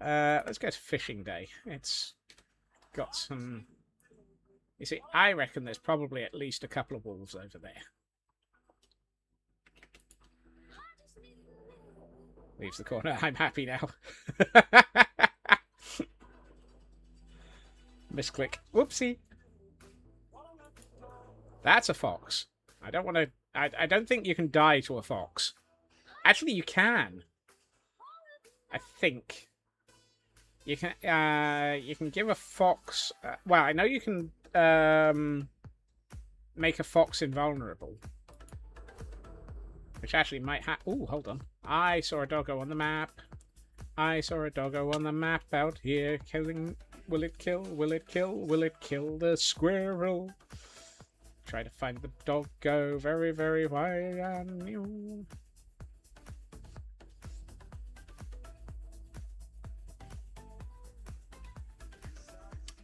let's go to fishing day. It's got some... You see, I reckon there's probably at least a couple of wolves over there. Leaves the corner. I'm happy now. Misclick. Whoopsie. That's a fox. I don't want to... I don't think you can die to a fox. Actually, you can. I think. You can give a fox... well, I know you can... make a fox invulnerable. Which actually might have... Ooh, hold on. I saw a doggo on the map. I saw a doggo on the map out here killing... Will it kill? Will it kill? Will it kill the squirrel? Try to find the doggo very, very wide and new.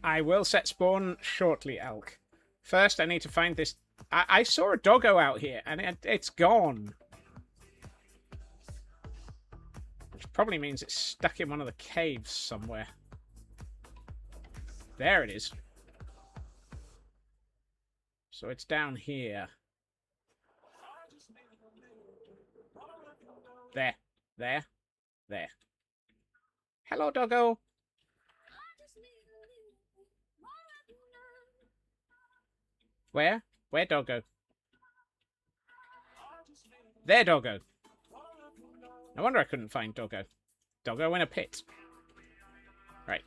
I will set spawn shortly, Elk. First, I need to find this... I saw a doggo out here, and it's gone. Which probably means it's stuck in one of the caves somewhere. There it is. So it's down here. There. There. There. Hello, doggo. Where? Where, doggo? There, doggo. No wonder I couldn't find doggo. Doggo in a pit. Right.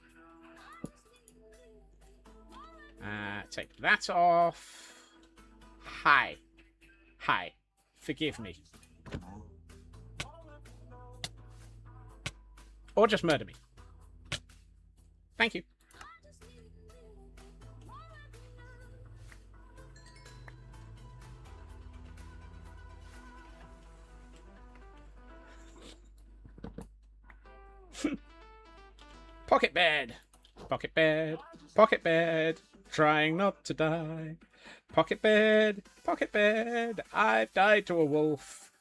Take that off. Hi. Hi. Forgive me. Or just murder me. Thank you. Pocket bed. Pocket bed. Pocket bed. Trying not to die. Pocket bed. Pocket bed. I've died to a wolf.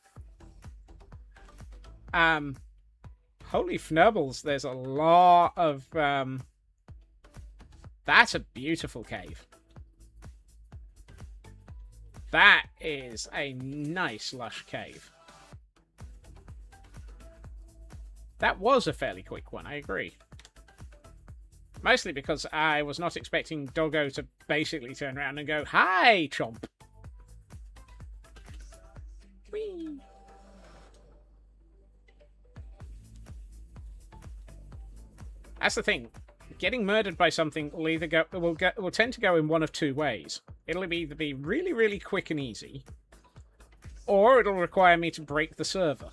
Holy fnubbles, there's a lot of, That's a beautiful cave. That is a nice, lush cave. That was a fairly quick one, I agree. Mostly because I was not expecting Doggo to basically turn around and go, "Hi, chomp!" Whee! That's the thing. Getting murdered by something will either go will tend to go in one of two ways. It'll either be really, really quick and easy, or it'll require me to break the server.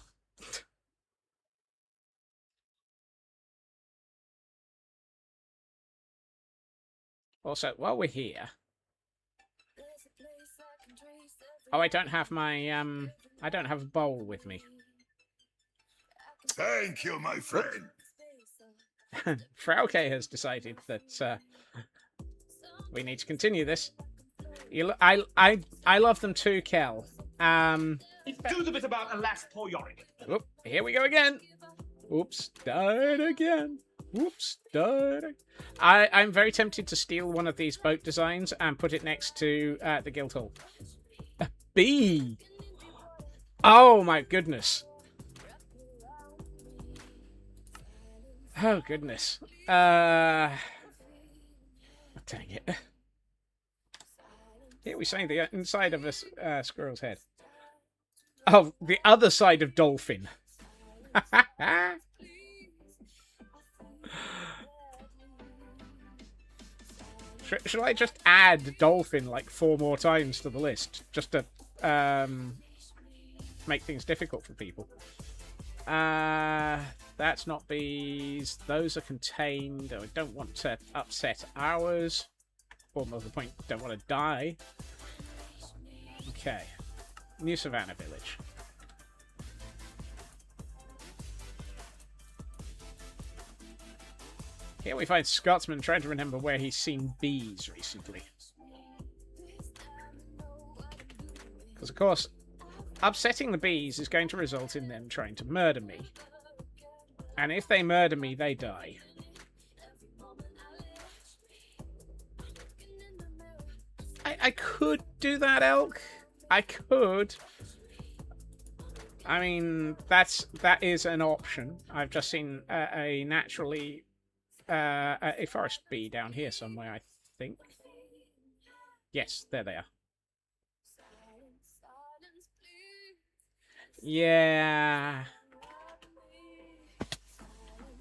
Also, while we're here... Oh, I don't have my, I don't have a bowl with me. Thank you, my friend. Frauke has decided that we need to continue this. I love them too, Kel. Do the bit about alas poor Yorick. Oop, here we go again. Oops, died again. Oops, died. I'm very tempted to steal one of these boat designs and put it next to the guild hall. A bee. Oh my goodness. Oh goodness. Dang it. Here we say the inside of a squirrel's head. Oh, the other side of dolphin. Should I just add dolphin like 4 more times to the list? Just to make things difficult for people. That's not bees. Those are contained. I don't want to upset ours. Or more to the point, don't want to die. Okay. New Savannah Village. Here we find Scotsman trying to remember where he's seen bees recently. Because, of course, upsetting the bees is going to result in them trying to murder me. And if they murder me, they die. I could do that, Elk. I could. I mean, that is an option. I've just seen a naturally... a forest bee down here somewhere, I think. Yes, there they are. Yeah.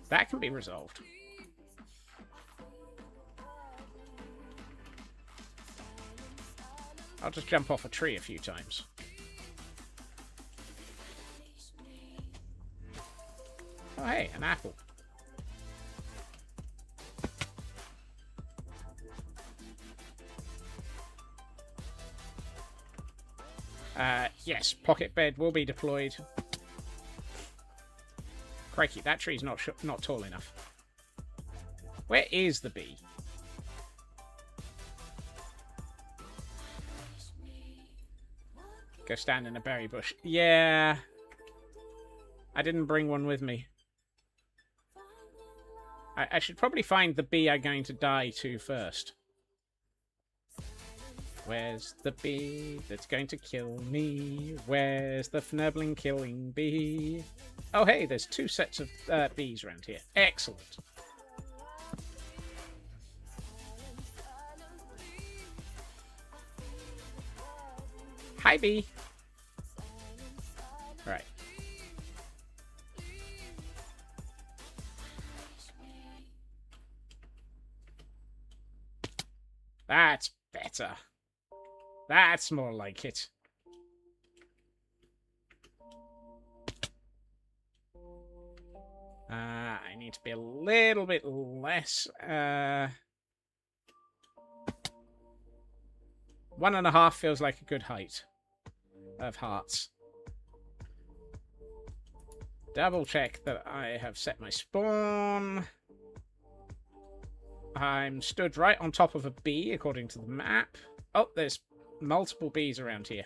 That can be resolved. I'll just jump off a tree a few times. Oh, hey, an apple. Yes, pocket bed will be deployed. Crikey, that tree's not tall enough. Where is the bee? Go stand in a berry bush. Yeah. I didn't bring one with me. I should probably find the bee I'm going to die to first. Where's the bee that's going to kill me? Where's the fnurbling killing bee? Oh, hey, there's 2 sets of bees around here. Excellent. Hi, bee. All right. That's better. That's more like it. I need to be a little bit less. 1.5 feels like a good height of hearts. Double check that I have set my spawn. I'm stood right on top of a bee, according to the map. Oh, there's multiple bees around here.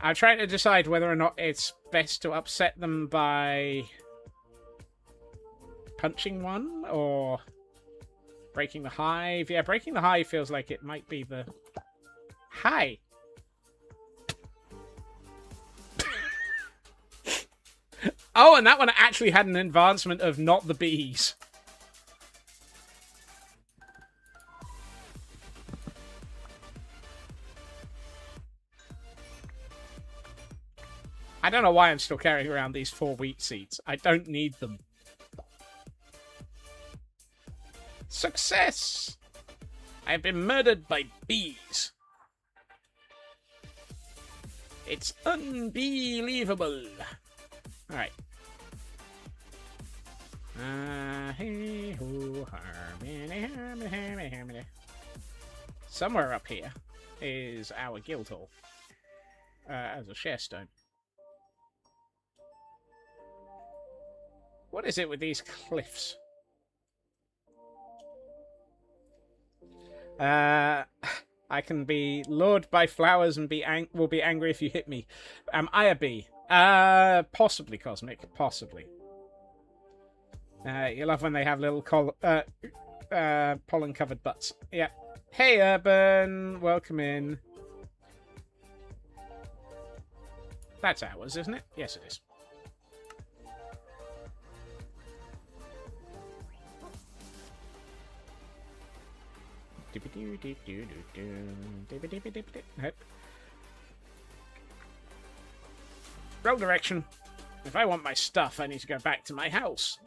I'm trying to decide whether or not it's best to upset them by punching one or breaking the hive. Yeah, breaking the hive feels like it might be the... Hi! Oh, and that one actually had an advancement of not the bees. I don't know why I'm still carrying around these 4 wheat seeds. I don't need them. Success! I've been murdered by bees. It's unbelievable. Alright. Somewhere up here is our guild hall. As a share stone. What is it with these cliffs? I can be lured by flowers and will be angry if you hit me. Am I a bee? Possibly, Cosmic. Possibly. You love when they have little pollen-covered butts. Yeah. Hey, Urban. Welcome in. That's ours, isn't it? Yes, it is. Nope. Wrong direction. If I want my stuff, I need to go back to my house.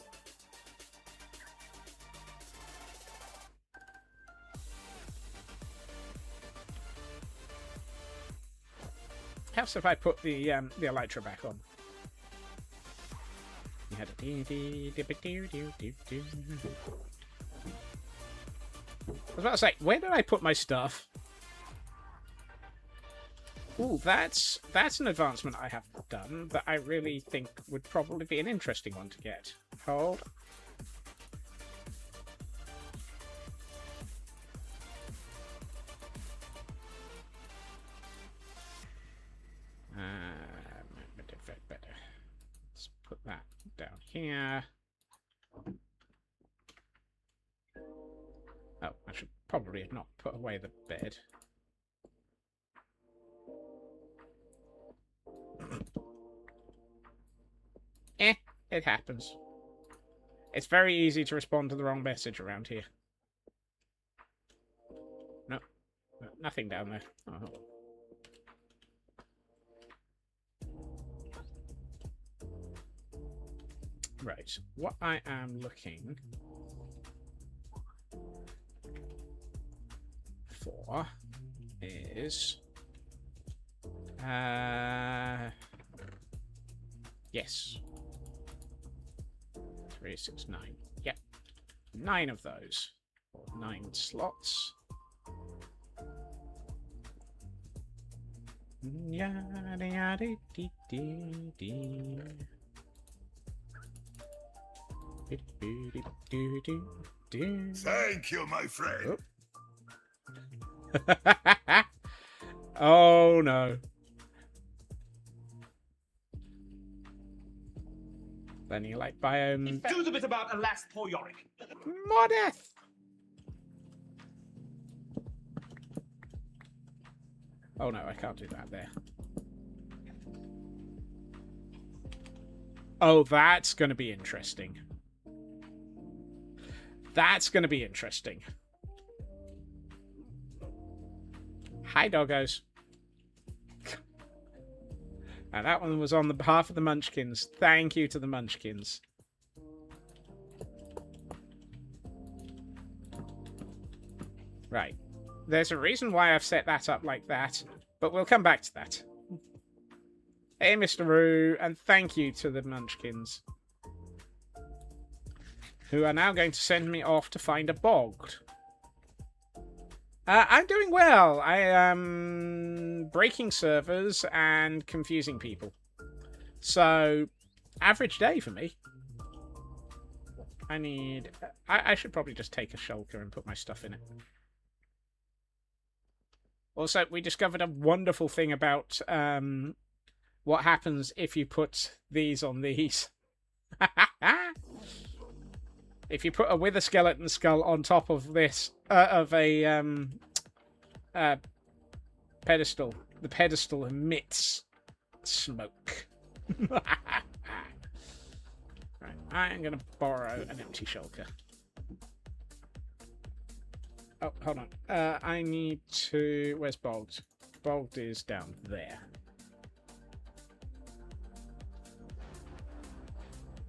Helps if I put the elytra back on. You had a I was about to say, where did I put my stuff? Ooh, that's an advancement I have done that I really think would probably be an interesting one to get. Hold. Better. Let's put that down here. Oh, I should probably not put away the bed. It happens. It's very easy to respond to the wrong message around here. No, nothing down there. Oh. Right, what I am looking for is yes, 3, 6, 9. Yep, 9 of those, 9 slots. Yada yada dee dee dee. Thank you, my friend. Oh. Oh no. Then you like biome. Do the bit about Alas poor Yorick. More death. Oh no, I can't do that there. Oh, that's going to be interesting. That's going to be interesting. Hi, doggos. Now, that one was on the behalf of the Munchkins. Thank you to the Munchkins. Right. There's a reason why I've set that up like that, but we'll come back to that. Hey, Mr. Roo, and thank you to the Munchkins, who are now going to send me off to find a bogged. I'm doing well. I am breaking servers and confusing people. So, average day for me. I should probably just take a shulker and put my stuff in it. Also, we discovered a wonderful thing about what happens if you put these on these. If you put a wither skeleton skull on top of this, of a pedestal, the pedestal emits smoke. Right, I'm going to borrow an empty shulker. Oh, hold on. I need to... Where's Bogged? Bogged is down there.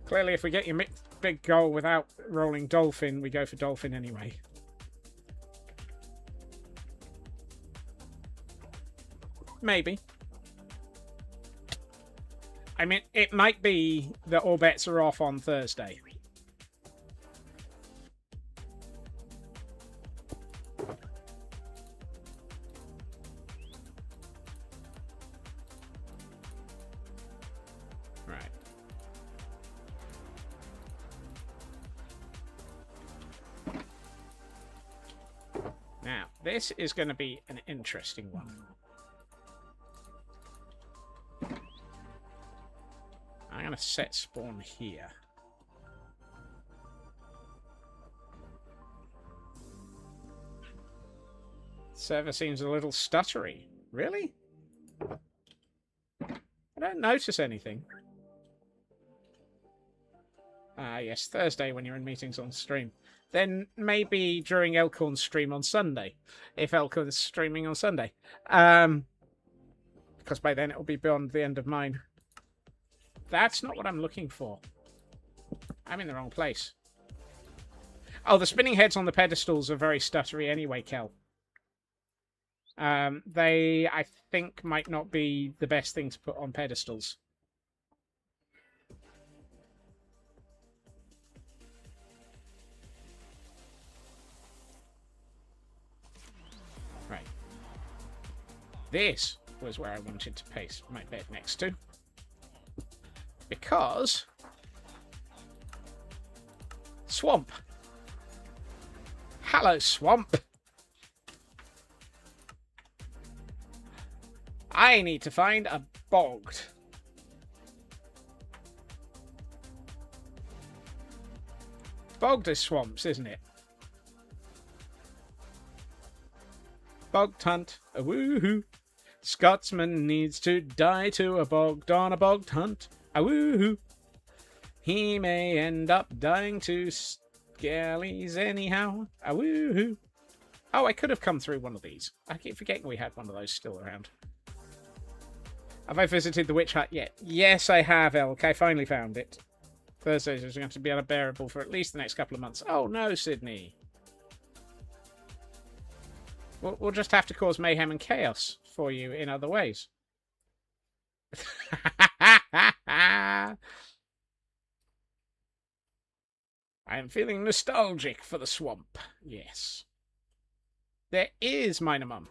Clearly, if we get your big goal without rolling Dolphin, we go for Dolphin anyway. Maybe. I mean, it might be that all bets are off on Thursday. Right. Now, this is going to be an interesting one. I'm going to set spawn here. Server seems a little stuttery. Really? I don't notice anything. Ah, yes, Thursday when you're in meetings on stream. Then maybe during Elkhorn's stream on Sunday, if Elkhorn's streaming on Sunday. Because by then it'll be beyond the end of mine. That's not what I'm looking for. I'm in the wrong place. Oh, the spinning heads on the pedestals are very stuttery anyway, Kel. They, I think, might not be the best thing to put on pedestals. Right. This was where I wanted to place my bed next to. Because... Swamp. Hello, Swamp. I need to find a bogged. Bogged is swamps, isn't it? Bogged hunt. A woohoo. Scotsman needs to die to a bogged on a bogged hunt. A woohoo. He may end up dying to skellies anyhow. A woohoo. Oh, I could have come through one of these. I keep forgetting we had one of those still around. Have I visited the witch hut yet? Yes, I have, Elk. I finally found it. Thursdays are going to be unbearable for at least the next couple of months. Oh, no, Sydney. We'll just have to cause mayhem and chaos for you in other ways. I am feeling nostalgic for the swamp. Yes. There is Minor Mum.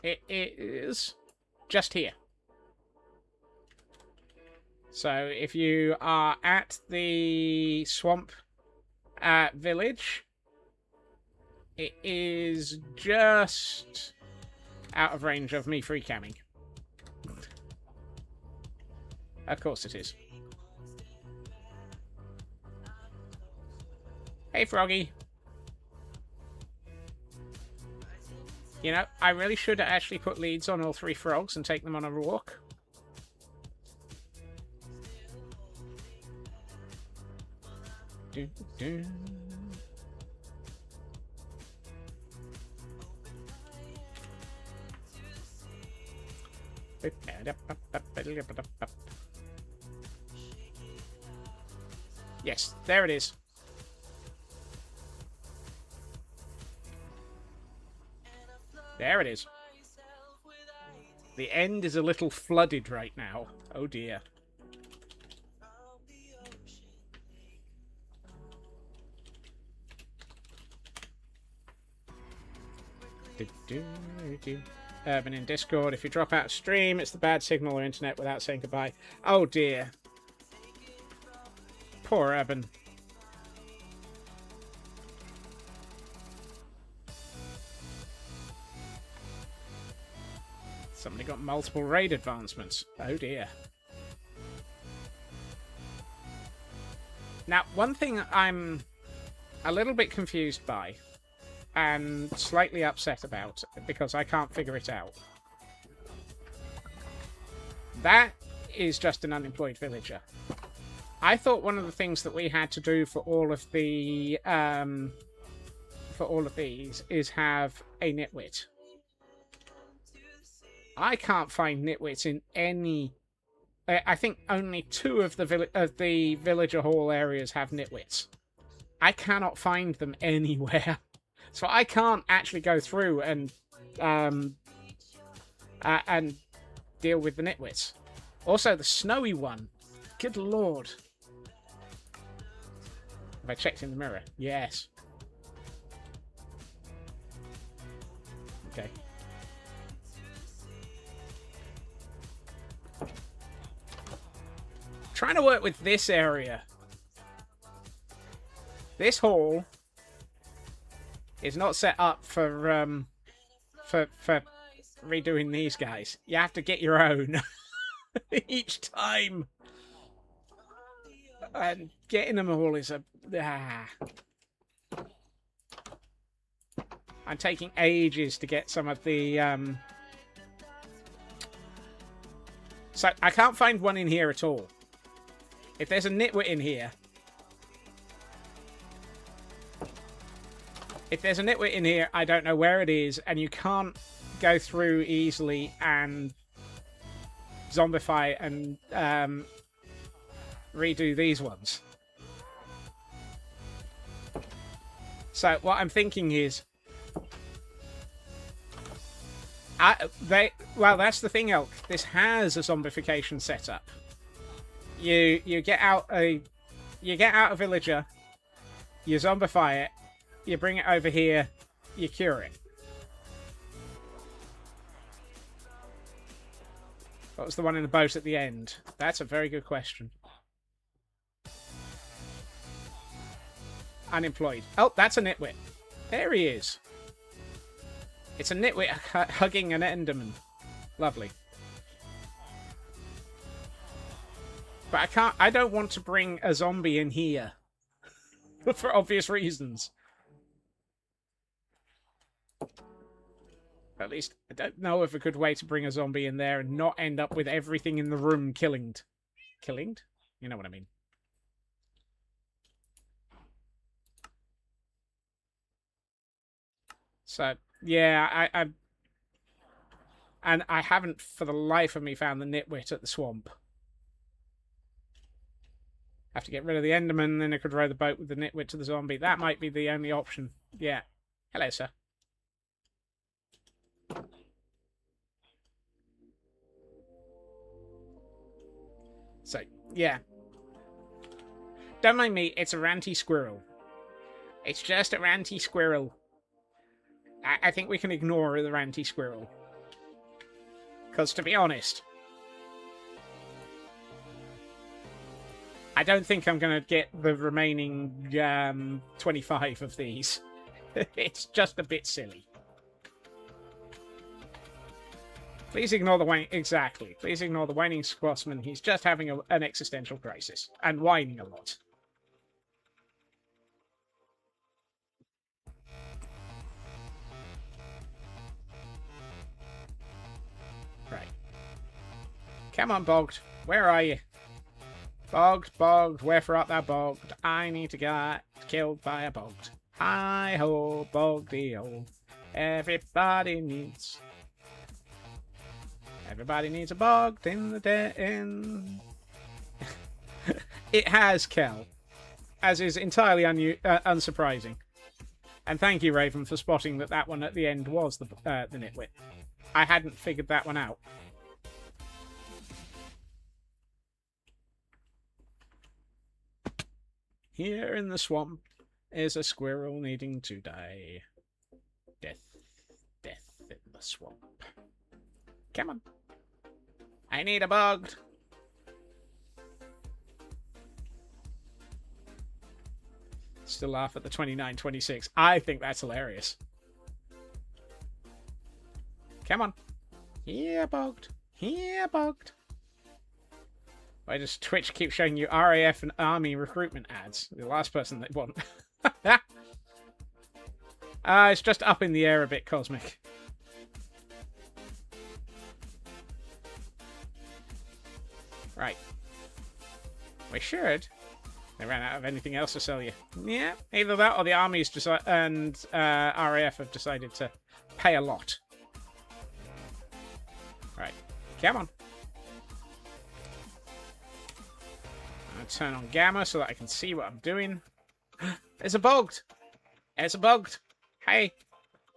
It is just here. So if you are at the swamp village, it is just out of range of me free camming. Of course it is. Hey, Froggy. You know, I really should actually put leads on all 3 frogs and take them on a walk. Do, do. Yes, there it is. There it is. The end is a little flooded right now. Oh dear. Urban in Discord. If you drop out of stream, it's the bad signal or internet without saying goodbye. Oh dear. Poor Urban. Somebody got multiple raid advancements. Oh dear. Now, one thing I'm a little bit confused by and slightly upset about because I can't figure it out. That is just an unemployed villager. I thought one of the things that we had to do for all of the these is have a nitwit. I can't find nitwits in any. I think only 2 of the villager hall areas have nitwits. I cannot find them anywhere. So I can't actually go through and deal with the nitwits. Also, the snowy one. Good lord. Have I checked in the mirror? Yes. Okay. Trying to work with this area. This hall is not set up for redoing these guys. You have to get your own each time, and getting them all is a. I'm taking ages to get some of the. So I can't find one in here at all. If there's a nitwit in here. If there's a nitwit in here, I don't know where it is, and you can't go through easily and zombify and redo these ones. So what I'm thinking is, well, that's the thing, Elk. This has a zombification setup. You get out a villager, you zombify it. You bring it over here, you cure it. What was the one in the boat at the end? That's a very good question. Unemployed. Oh, that's a nitwit. There he is. It's a nitwit hugging an enderman. Lovely. But I don't want to bring a zombie in here. For obvious reasons. At least, I don't know of a good way to bring a zombie in there and not end up with everything in the room killinged. Killinged? You know what I mean. So, yeah, and I haven't, for the life of me, found the nitwit at the swamp. Have to get rid of the enderman, then I could row the boat with the nitwit to the zombie. That might be the only option. Yeah. Hello, sir. So, yeah. Don't mind me, it's a ranty squirrel. It's just a ranty squirrel. I think we can ignore the ranty squirrel. Because, to be honest, I don't think I'm going to get the remaining 25 of these It's just a bit silly. Please ignore the whining. Exactly. Please ignore the whining Scotsman. He's just having an existential crisis. And whining a lot. Right. Come on, Bogged. Where are you? Bogged, Bogged. Wherefore art thou, Bogged? I need to get killed by a Bogged. Hi-ho, Boggy-o. Everybody needs a Bogged in the den. It has Kel, as is entirely unsurprising. And thank you, Raven, for spotting that one at the end was the nitwit. I hadn't figured that one out. Here in the swamp is a squirrel needing to die. Death, death in the swamp. Come on. I need a Bogged. Still laugh at the 29-26. I think that's hilarious. Come on. Here, Bogged. Here, Bogged. Why does Twitch keep showing you RAF and Army recruitment ads? The last person they want. It's just up in the air a bit, Cosmic. Right. We should. They ran out of anything else to sell you. Yeah, either that or the armies and RAF have decided to pay a lot. Right. Come on. I'll turn on Gamma so that I can see what I'm doing. There's a Bogged! There's a Bogged! Hey!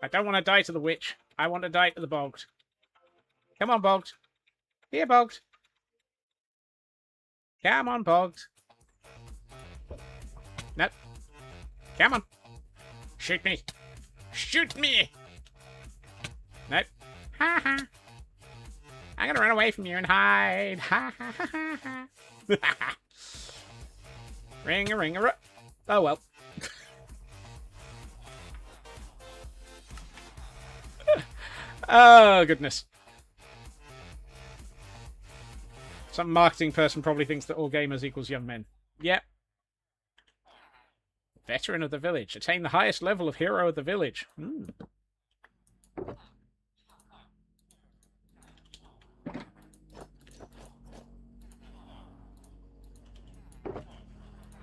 I don't want to die to the witch. I want to die to the Bogged. Come on, Bogged. Here, Bogged. Come on, Bogged. Nope. Come on. Shoot me. Shoot me! Nope. Ha ha. I'm gonna run away from you and hide. Ha ha ha ha ha. Ring a ring a. Oh well. Oh goodness. Some marketing person probably thinks that all gamers equals young men. Yep. Veteran of the village. Attain the highest level of hero of the village.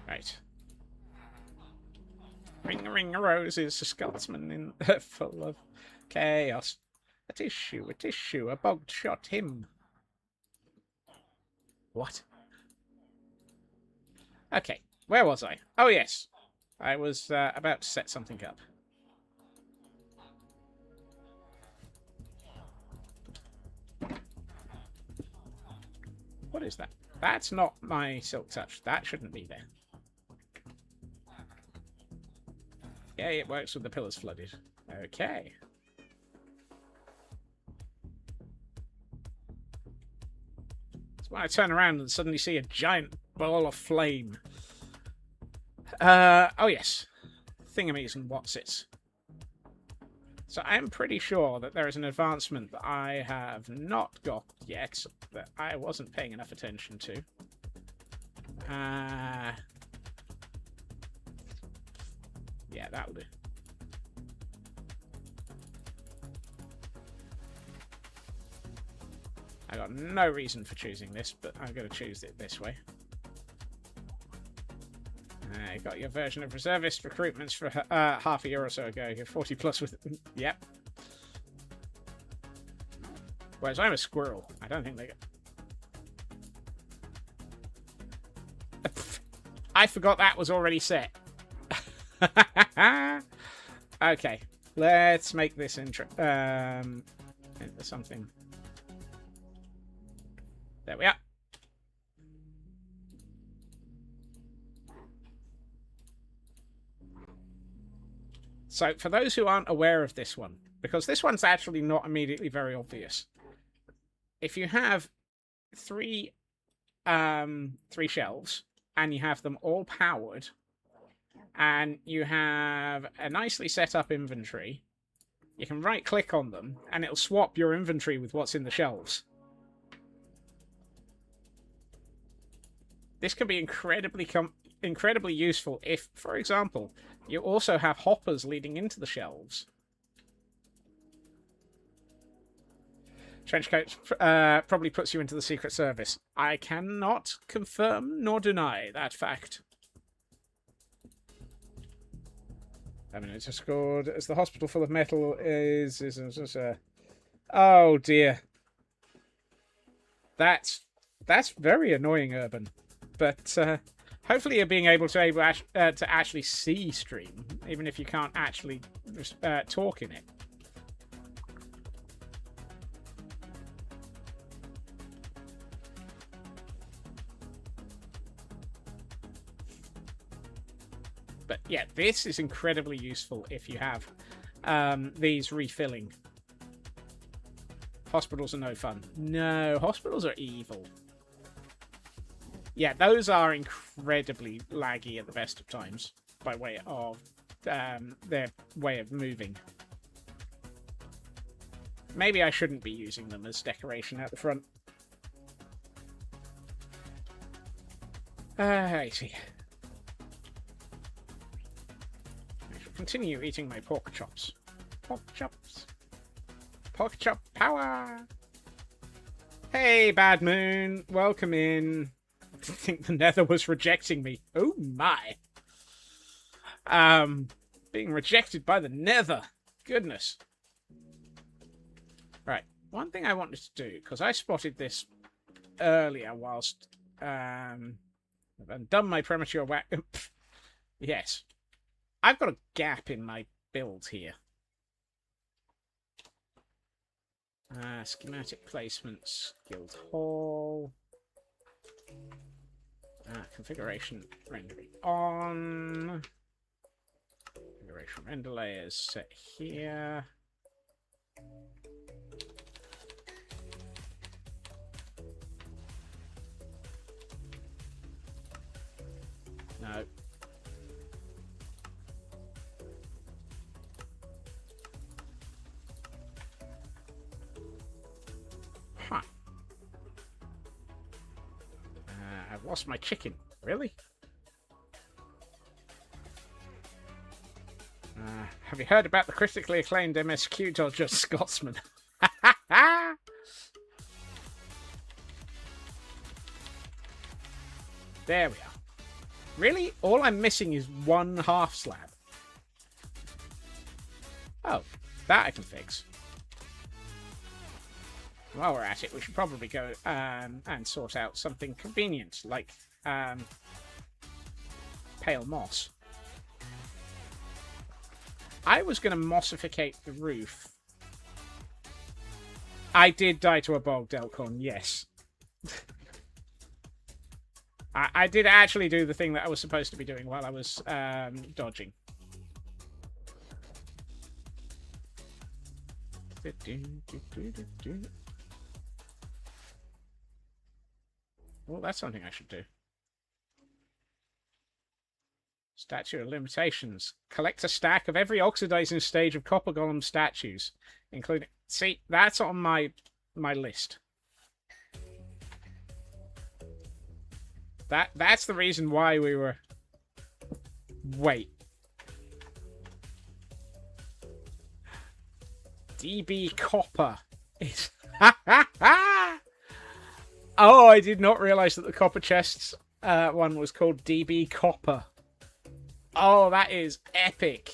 Right. Ring a roses, a Scotsman in full of chaos. A tissue, a Bogged shot him. What? Okay, where was I? Oh yes, I was about to set something up. What is that? That's not my silk touch. That shouldn't be there. Yeah, it works with the pillars flooded. Okay. So when I turn around and suddenly see a giant ball of flame. Oh yes. Thingamies and whatsits. So I'm pretty sure that there is an advancement that I have not got yet that I wasn't paying enough attention to. Yeah, that'll do. I got no reason for choosing this, but I'm going to choose it this way. You got your version of reservist recruitments for half a year or so ago. You're 40 plus with... Yep. Whereas I'm a squirrel. I don't think they get... I forgot that was already set. Okay. Let's make this into something. There we are. So, for those who aren't aware of this one, because this one's actually not immediately very obvious, if you have three shelves and you have them all powered, and you have a nicely set up inventory. You can right-click on them, and it'll swap your inventory with what's in the shelves. This can be incredibly useful if, for example, you also have hoppers leading into the shelves. Trenchcoat probably puts you into the Secret Service. I cannot confirm nor deny that fact. I mean, it's just called as the hospital full of metal is oh dear. That's very annoying, Urban. But hopefully you're being able to actually see stream, even if you can't actually talk in it. But yeah, this is incredibly useful if you have these refilling. Hospitals are no fun. No, hospitals are evil. Yeah, those are incredibly laggy at the best of times by way of their way of moving. Maybe I shouldn't be using them as decoration at the front. I see. I shall continue eating my pork chops. Pork chops. Pork chop power! Hey, Bad Moon. Welcome in. I think the Nether was rejecting me. Oh my. Being rejected by the Nether. Goodness. Right. One thing I wanted to do, because I spotted this earlier whilst I've done my premature whack. Yes. I've got a gap in my build here. Schematic placements, guild hall. Configuration rendering on. Configuration render layers set here. No. Huh. I've lost my chicken. Really? Have you heard about the critically acclaimed MSQ dodger Scotsman? There we are. Really? All I'm missing is one half slab. Oh, that I can fix. While we're at it, we should probably go and sort out something convenient, like pale moss. I was going to mossificate the roof. I did die to a bogged elkhorn, yes. I did actually do the thing that I was supposed to be doing while I was dodging. Well, that's something I should do. Statue of Limitations. Collect a stack of every oxidizing stage of Copper Golem statues, including... See, that's on my list. That's the reason why we were... Wait. DB Copper is... Oh, I did not realize that the copper chests one was called DB Copper. Oh, that is epic.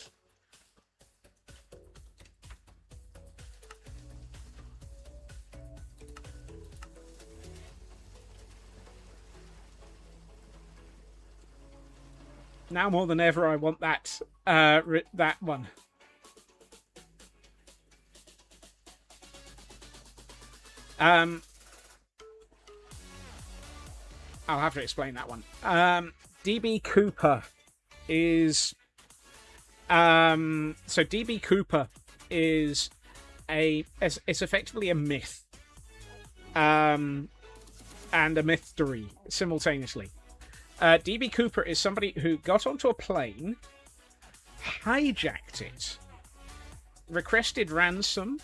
Now more than ever, I want that that one. I'll have to explain that one. DB Cooper is so DB Cooper is it's effectively a myth and a mystery simultaneously. DB Cooper is somebody who got onto a plane, hijacked it, requested ransom,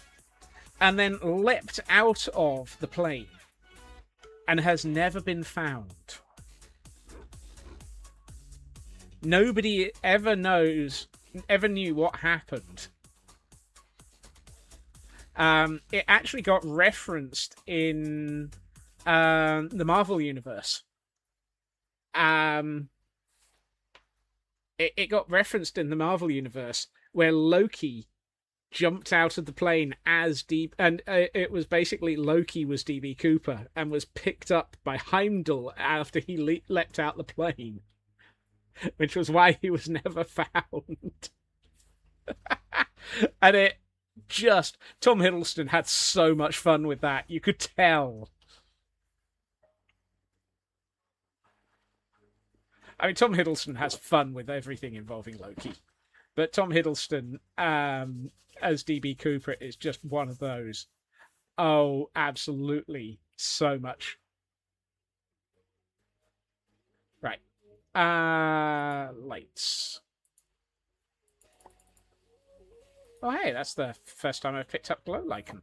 and then leapt out of the plane and has never been found. Nobody ever knew what happened. It actually got referenced in the Marvel Universe. It got referenced in the Marvel Universe where Loki jumped out of the plane as it was basically Loki was DB Cooper and was picked up by Heimdall after he leapt out the plane, which was why he was never found. And Tom Hiddleston had so much fun with that. You could tell. I mean, Tom Hiddleston has fun with everything involving Loki. But Tom Hiddleston as DB Cooper is just one of those. Oh, absolutely. So much. Right. Lights. Oh, hey, that's the first time I've picked up glow lichen.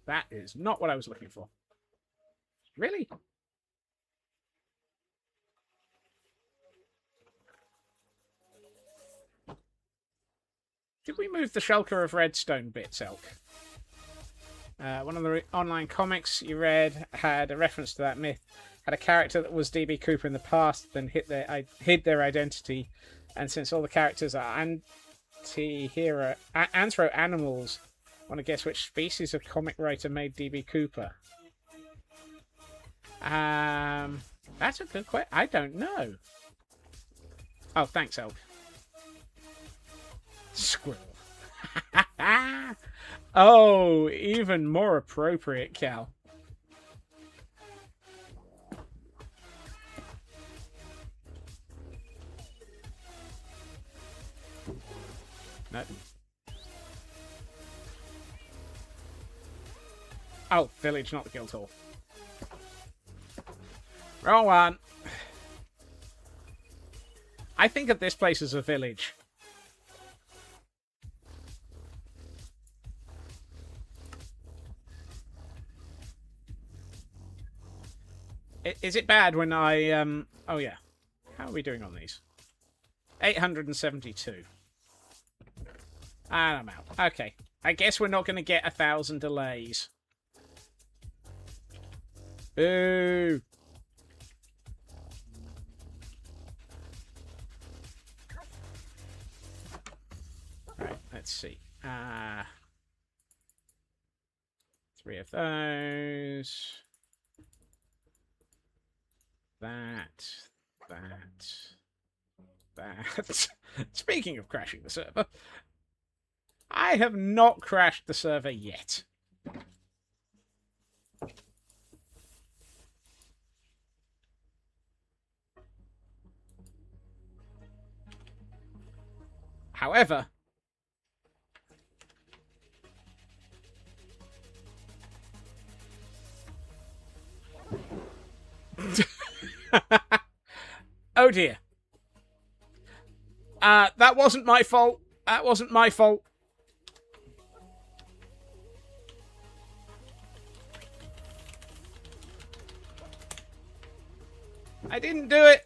That is not what I was looking for. Really? Did we move the Shulker of Redstone bits, Elk? One of the online comics you read had a reference to that myth. Had a character that was DB Cooper in the past, then hid their identity, and since all the characters are anthro animals, want to guess which species of comic writer made DB Cooper? That's a good question. I don't know. Oh, thanks, Elk. Squirrel. Oh, even more appropriate, Cal. No. Oh, village, not the guild hall. Wrong one. I think of this place as a village. Is it bad when I oh yeah. How are we doing on these? 872. And I'm out. Okay. I guess we're not going to get 1,000 delays. Boo! Right, let's see. 3 of those. That. Speaking of crashing the server, I have not crashed the server yet. However, oh dear. That wasn't my fault. That wasn't my fault. I didn't do it.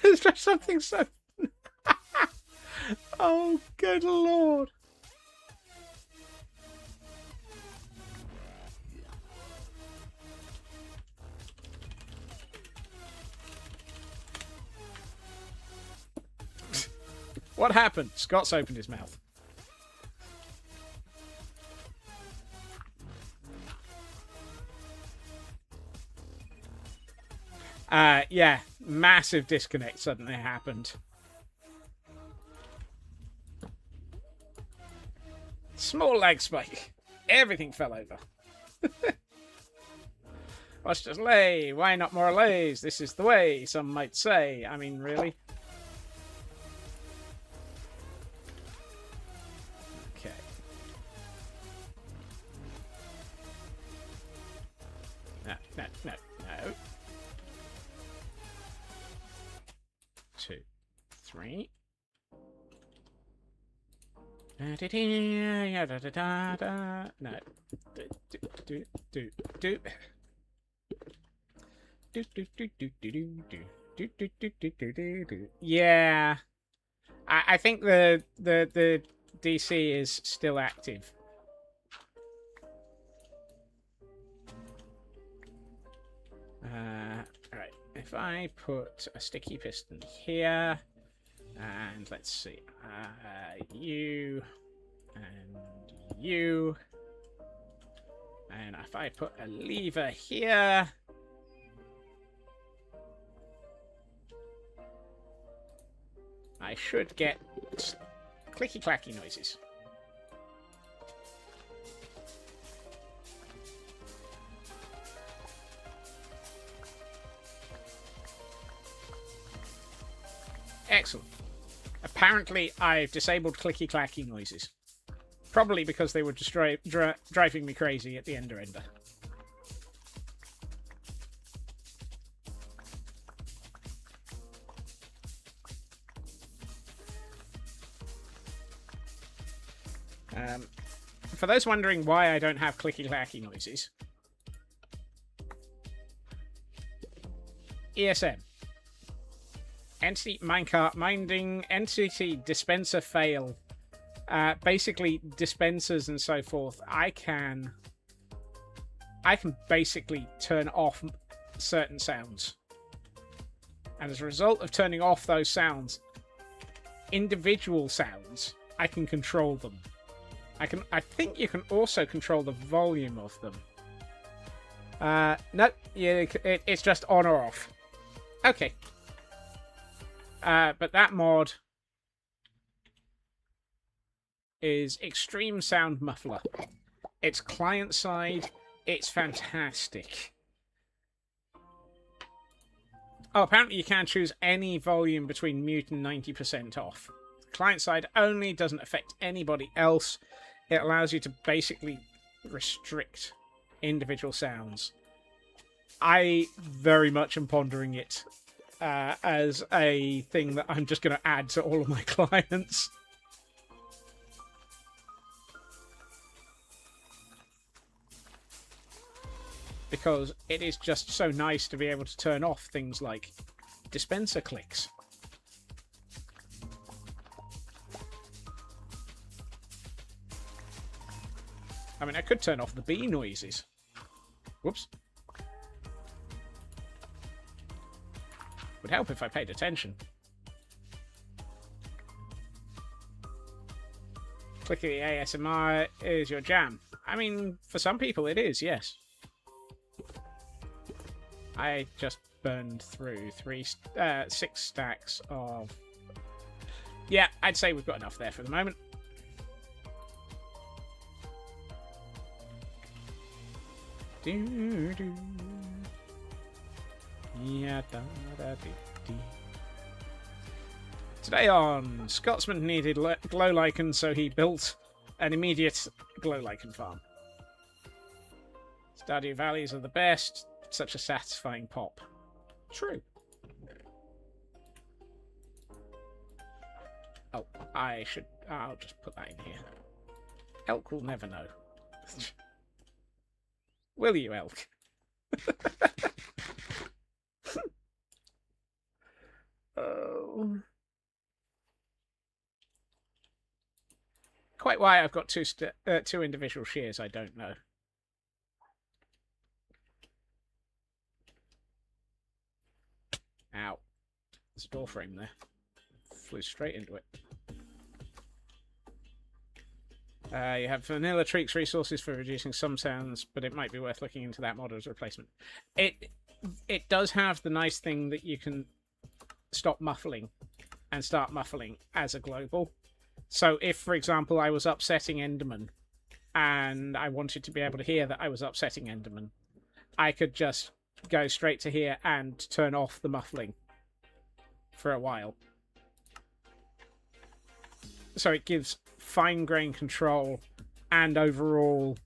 It's just something so... Oh, good lord. What happened? Scott's opened his mouth. Yeah, massive disconnect suddenly happened. Small lag spike. Everything fell over. Let's just lay. Why not more lays? This is the way, some might say. I mean, really? Okay. No, no, no, no. 2, 3. No. Yeah. I think the DC is still active. Right. If I put a sticky piston here, and let's see, you and you, and if I put a lever here, I should get clicky-clacky noises. Excellent. Apparently, I've disabled clicky-clacky noises. Probably because they were just driving me crazy at the ender. For those wondering why I don't have clicky-clacky noises, ESM. Entity minecart minding entity dispenser fail. Basically dispensers and so forth. I can basically turn off certain sounds. And as a result of turning off those sounds, individual sounds, I can control them. I think you can also control the volume of them. Nope, it's just on or off. Okay. But that mod is Extreme Sound Muffler. It's client side. It's fantastic. Oh, apparently you can choose any volume between mute and 90% off. Client side only, doesn't affect anybody else. It allows you to basically restrict individual sounds. I very much am pondering it as a thing that I'm just going to add to all of my clients. Because it is just so nice to be able to turn off things like dispenser clicks. I mean, I could turn off the bee noises. Whoops. Would help if I paid attention. Clicky ASMR is your jam. I mean, for some people it is, yes. I just burned through 6 stacks of... Yeah, I'd say we've got enough there for the moment. Yeah, today on Scotsman needed glow lichen, so he built an immediate glow lichen farm. Stardew Valleys are the best. Such a satisfying pop. True. Oh, I'll just put that in here. Elk will never know. Will you, Elk? Oh. Quite why I've got two individual shears, I don't know. Ow. There's a door frame there. Flew straight into it. You have Vanilla Treeks resources for reducing some sounds, but it might be worth looking into that mod as a replacement. It does have the nice thing that you can stop muffling and start muffling as a global. So if, for example, I was upsetting Enderman and I wanted to be able to hear that I was upsetting Enderman, I could just go straight to here and turn off the muffling for a while. So it gives fine-grained control and overall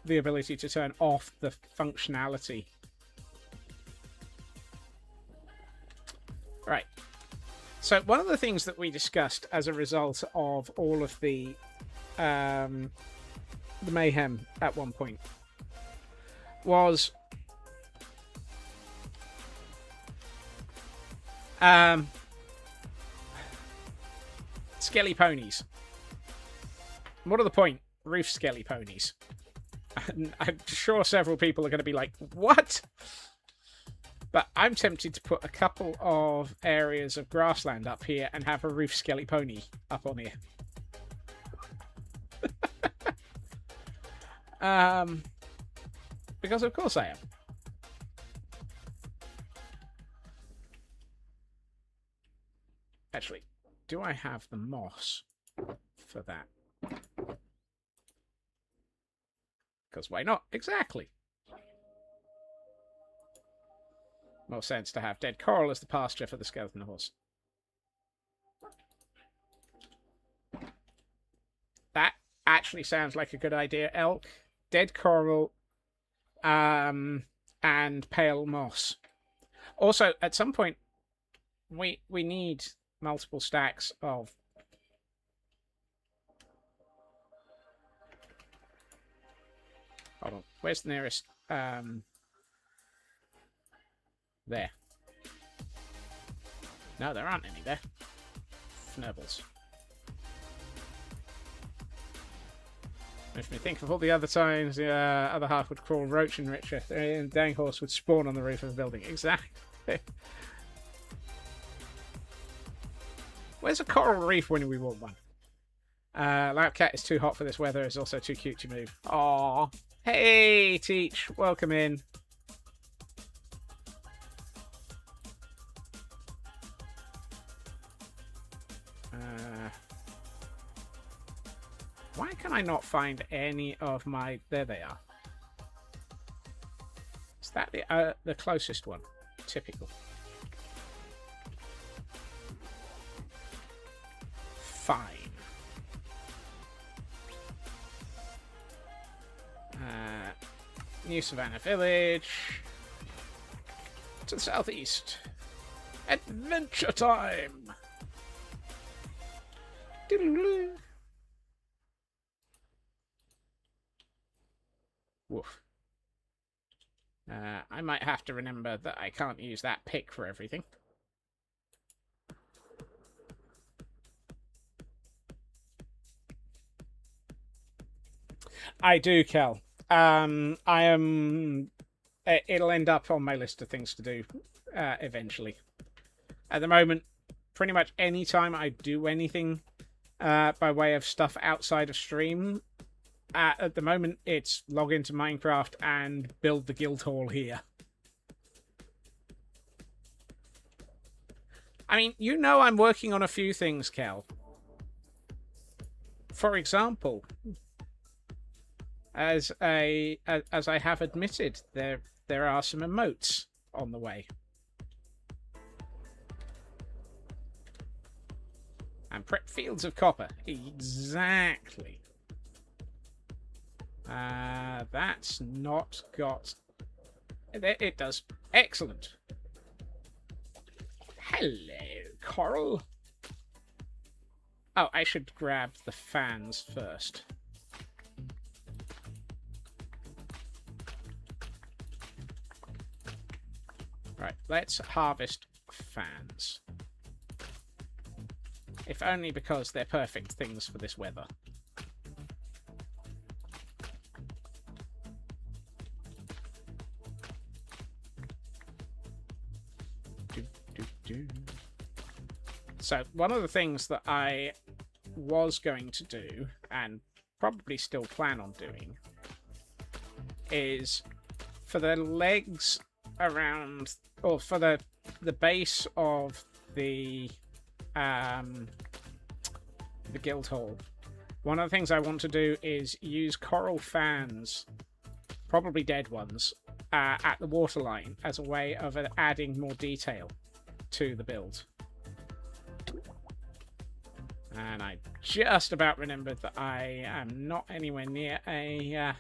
the ability to turn off the functionality. Right. So one of the things that we discussed as a result of all of the mayhem at one point was skelly ponies. What are the point? Roof skelly ponies. And I'm sure several people are going to be like, what? But I'm tempted to put a couple of areas of grassland up here and have a roof skelly pony up on here. Because of course I am. Actually, do I have the moss for that? Because why not? Exactly. More sense to have dead coral as the pasture for the skeleton horse. That actually sounds like a good idea, Elk. Dead coral and pale moss. Also, at some point, we need multiple stacks of... Hold on. Where's the nearest... There. No, there aren't any there. Fnurbles. Makes me think of all the other times the other half would crawl roach and richer, and dang horse would spawn on the roof of a building. Exactly. Where's a coral reef when we want one? Lapcat is too hot for this weather. Is also too cute to move. Aww. Hey, Teach. Welcome in. Why can I not find any of my... There they are. Is that the closest one? Typical. Fine. New Savannah Village. To the southeast. Adventure time! Diddle-doo. Woof. I might have to remember that I can't use that pick for everything. I do, Kel. I am... It'll end up on my list of things to do eventually. At the moment, pretty much any time I do anything by way of stuff outside of stream, at the moment, it's log into Minecraft and build the guild hall here. I mean, you know I'm working on a few things, Kel. For example, as I have admitted, there are some emotes on the way. And prep fields of copper. Exactly. That's not got... It does. Excellent. Hello, Coral. Oh, I should grab the fans first. Right, let's harvest fans. If only because they're perfect things for this weather. So, one of the things that I was going to do, and probably still plan on doing, is for the legs around, or for the base of the guild hall, one of the things I want to do is use coral fans, probably dead ones, at the waterline as a way of adding more detail to the build. And I just about remembered that I am not anywhere near a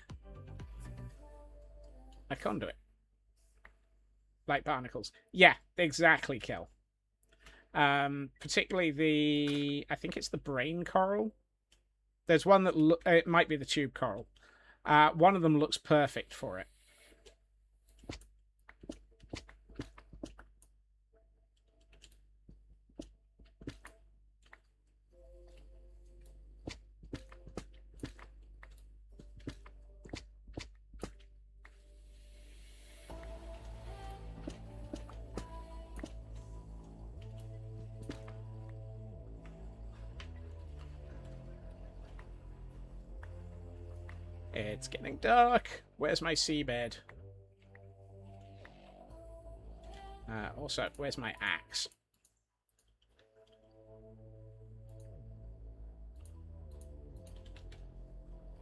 conduit. Like barnacles. Yeah, exactly, Kel. Particularly the... I think it's the brain coral. There's one that... it might be the tube coral. One of them looks perfect for it. It's getting dark. Where's my seabed? Also, where's my axe?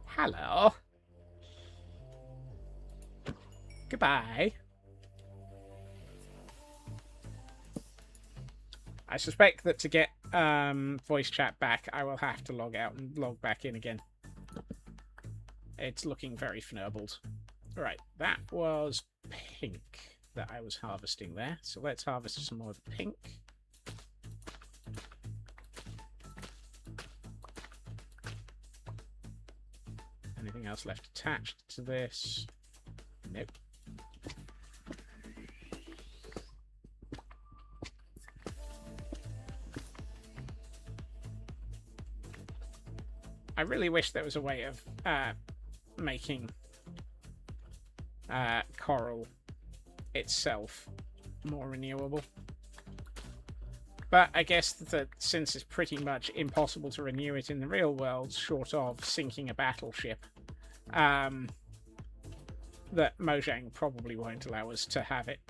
Hello. Goodbye. I suspect that to get voice chat back, I will have to log out and log back in again. It's looking very fnurbled. Right, that was pink that I was harvesting there. So let's harvest some more of the pink. Anything else left attached to this? Nope. I really wish there was a way of making coral itself more renewable. But I guess that since it's pretty much impossible to renew it in the real world, short of sinking a battleship, that Mojang probably won't allow us to have it.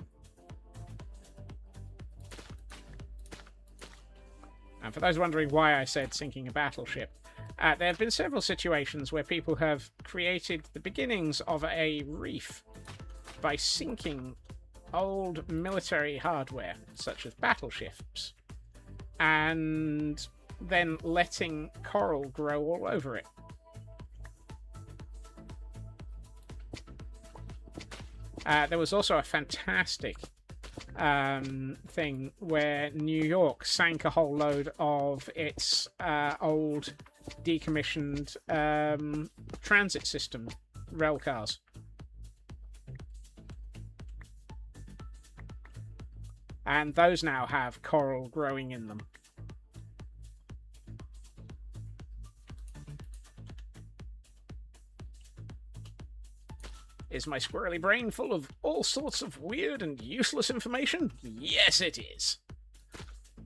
And for those wondering why I said sinking a battleship, there have been several situations where people have created the beginnings of a reef by sinking old military hardware, such as battleships, and then letting coral grow all over it. There was also a fantastic thing where New York sank a whole load of its old decommissioned transit system rail cars. And those now have coral growing in them. Is my squirrely brain full of all sorts of weird and useless information? Yes, it is.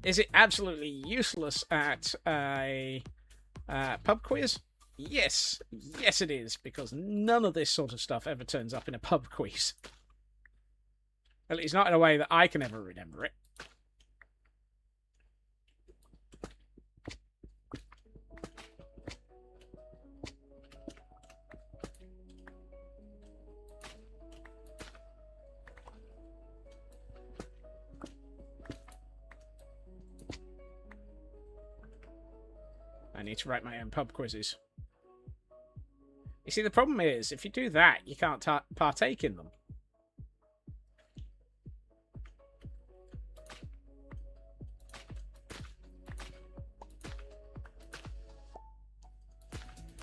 Is it absolutely useless at a pub quiz? Yes. Yes, it is, because none of this sort of stuff ever turns up in a pub quiz. At least not in a way that I can ever remember it. I need to write my own pub quizzes. You see, the problem is, if you do that, you can't partake in them.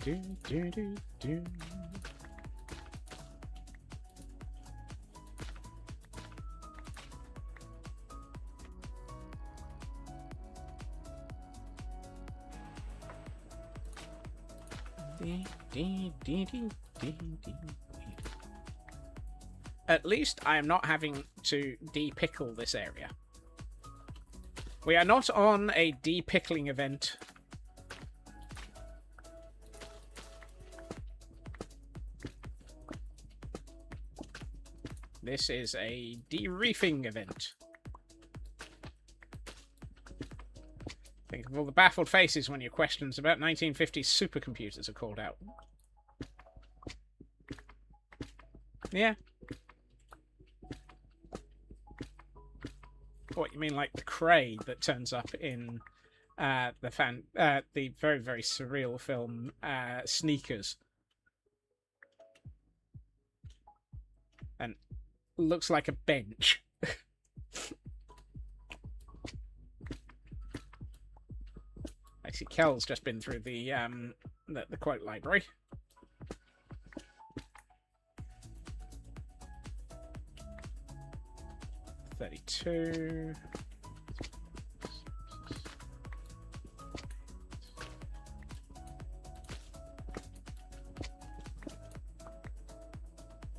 Do, do, do, do. At least I am not having to de-pickle this area. We are not on a de-pickling event. This is a de-reefing event. Think of all the baffled faces when your questions about 1950s supercomputers are called out. Yeah. What, you mean like the Cray that turns up in the very, very surreal film Sneakers? And looks like a bench. I see Kel's just been through the quote library. $32.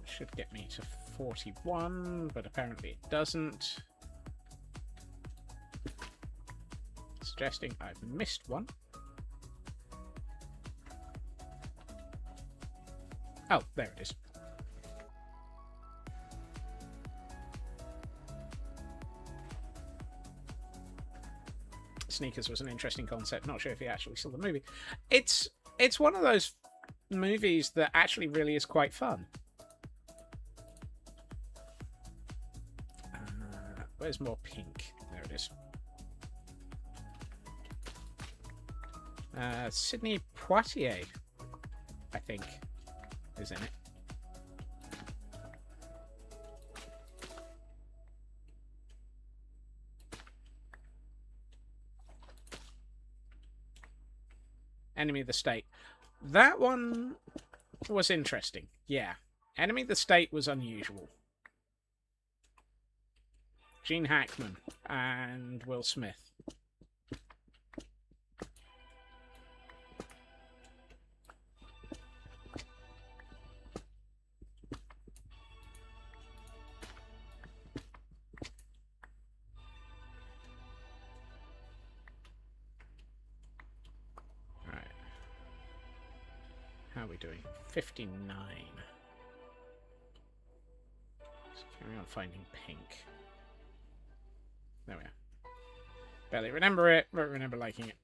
Should get me to 41, but apparently it doesn't. Suggesting I've missed one. Oh, there it is. Sneakers was an interesting concept. Not sure if you actually saw the movie. It's one of those movies that actually really is quite fun. Where's more pink? There it is. Sidney Poitier, I think, is in it. Enemy of the State. That one was interesting. Yeah. Enemy of the State was unusual. Gene Hackman and Will Smith. Alright. How are we doing? 59. Let's carry on finding pink. There we are. Barely remember it, but remember liking it.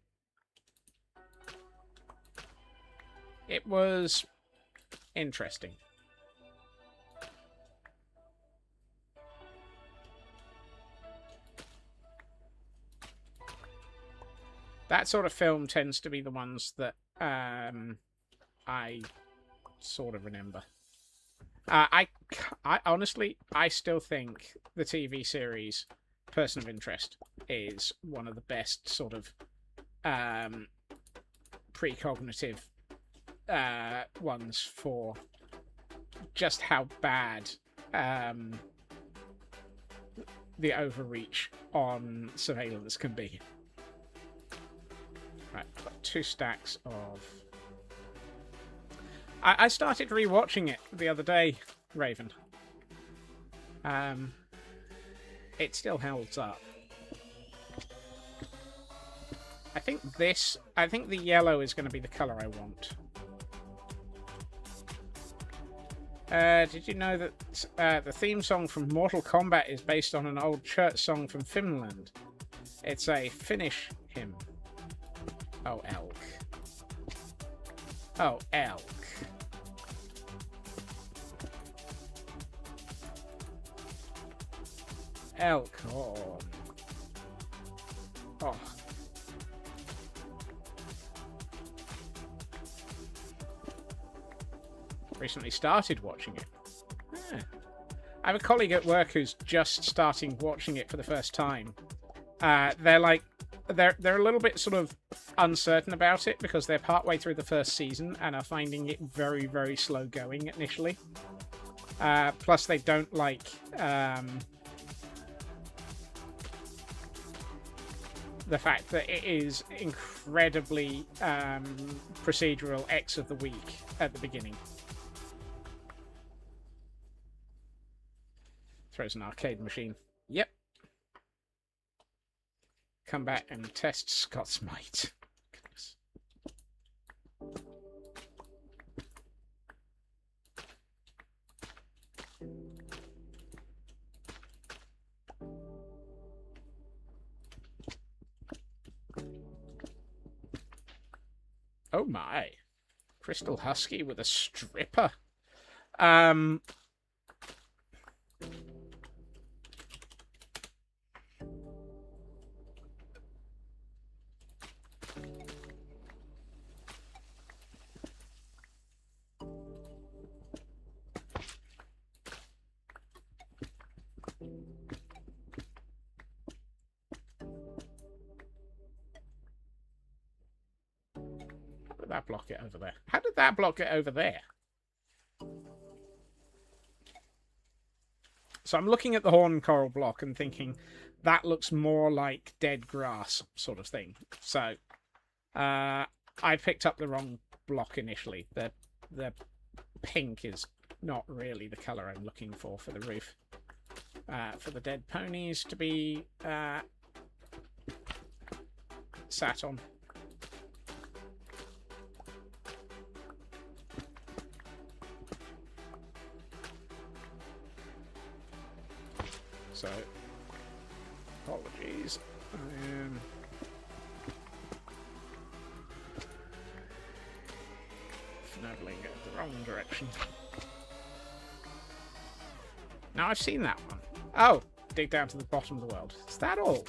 It was interesting. That sort of film tends to be the ones that I sort of remember. I honestly, I still think the TV series Person of Interest is one of the best sort of precognitive ones for just how bad the overreach on surveillance can be. Right, I've got 2 stacks of... I started rewatching it the other day, Raven. It still holds up. I think the yellow is going to be the colour I want. Did you know that the theme song from Mortal Kombat is based on an old church song from Finland? It's a Finnish hymn. Oh, elk. Oh, elk. Elk. Oh. Oh. Recently started watching it. Yeah. I have a colleague at work who's just starting watching it for the first time. They're a little bit sort of uncertain about it because they're partway through the first season and are finding it very, very slow going initially. Plus, they don't like the fact that it is incredibly procedural X of the week at the beginning. Throws an arcade machine. Yep. Come back and test Scott's might. Goodness. Oh my. Crystal Husky with a stripper. did that block get over there? How did that block get over there? So I'm looking at the horn coral block and thinking that looks more like dead grass sort of thing. So I picked up the wrong block initially. The pink is not really the colour I'm looking for the roof. For the dead ponies to be sat on. So, apologies. I am finagling in the wrong direction. Now I've seen that one. Oh, dig down to the bottom of the world. Is that all?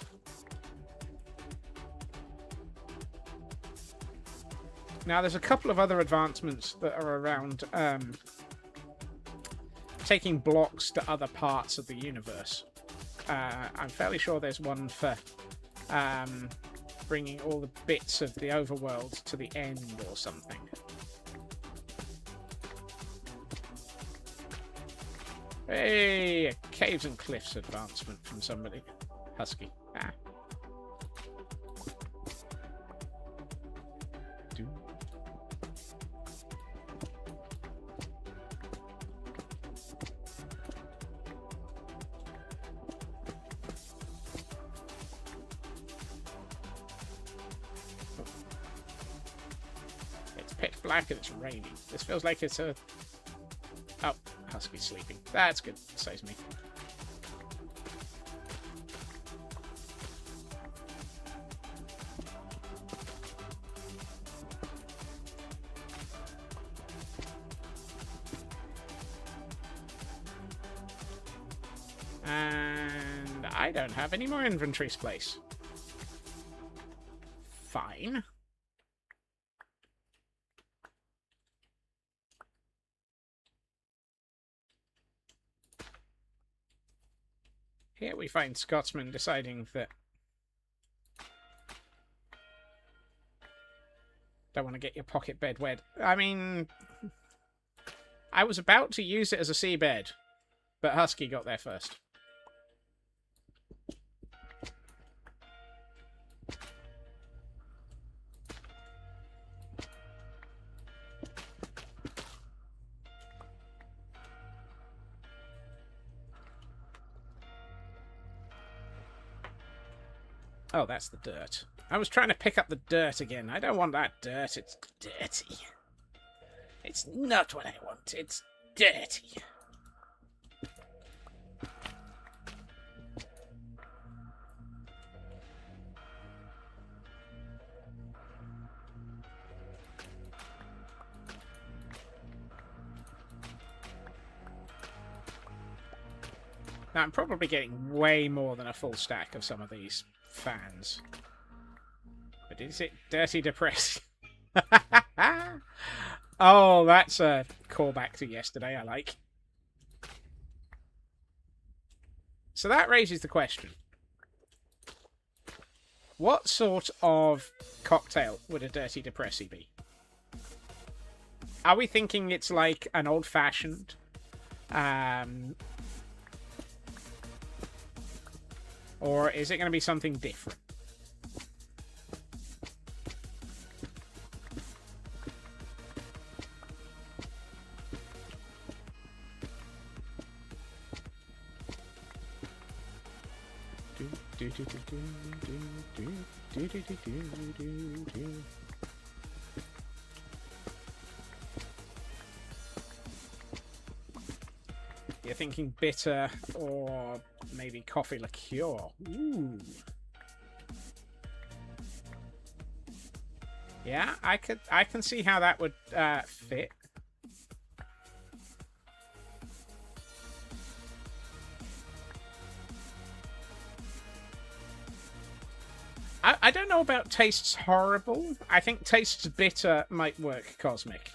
Now there's a couple of other advancements that are around taking blocks to other parts of the universe. I'm fairly sure there's one for bringing all the bits of the overworld to the end or something. Hey, a Caves and Cliffs advancement from somebody. Husky. Ah. It's pitch black and it's raining. This feels like it's a... Oh, Husky's sleeping. That's good. Saves me. And I don't have any more inventory space. Fine. Here we find Scotsman deciding that don't want to get your pocket bed wet. I mean, I was about to use it as a seabed, but Husky got there first. Oh, that's the dirt. I was trying to pick up the dirt again. I don't want that dirt. It's dirty. It's not what I want. It's dirty. Now, I'm probably getting way more than a full stack of some of these fans. But is it dirty depressing? Oh, that's a callback to yesterday, I like. So that raises the question. What sort of cocktail would a dirty depressy be? Are we thinking it's like an old-fashioned? Or is it going to be something different? You're thinking bitter or maybe coffee liqueur. Ooh. Yeah, I can see how that would fit. I don't know about tastes horrible. I think tastes bitter might work cosmic.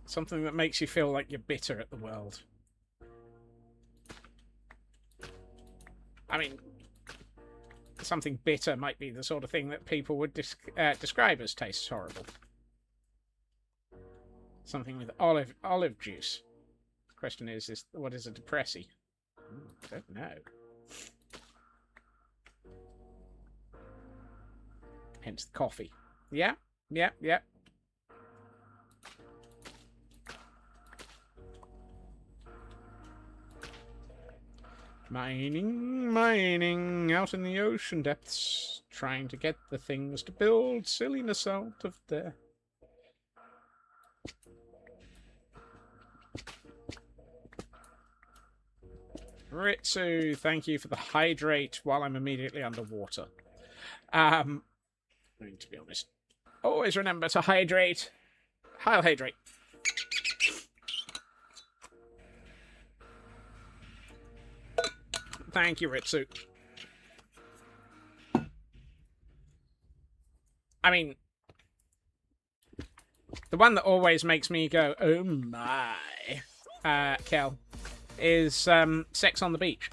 Something that makes you feel like you're bitter at the world. I mean, something bitter might be the sort of thing that people would describe as tastes horrible. Something with olive juice. The question is what is a depressy? I don't know. Hence the coffee. Yeah. Mining out in the ocean depths, trying to get the things to build silliness out of there. Ritsu, thank you for the hydrate while I'm immediately underwater. I mean, to be honest, always remember to hydrate. I'll hydrate. Thank you, Ritsu. I mean, the one that always makes me go, oh my, Kel, is Sex on the Beach.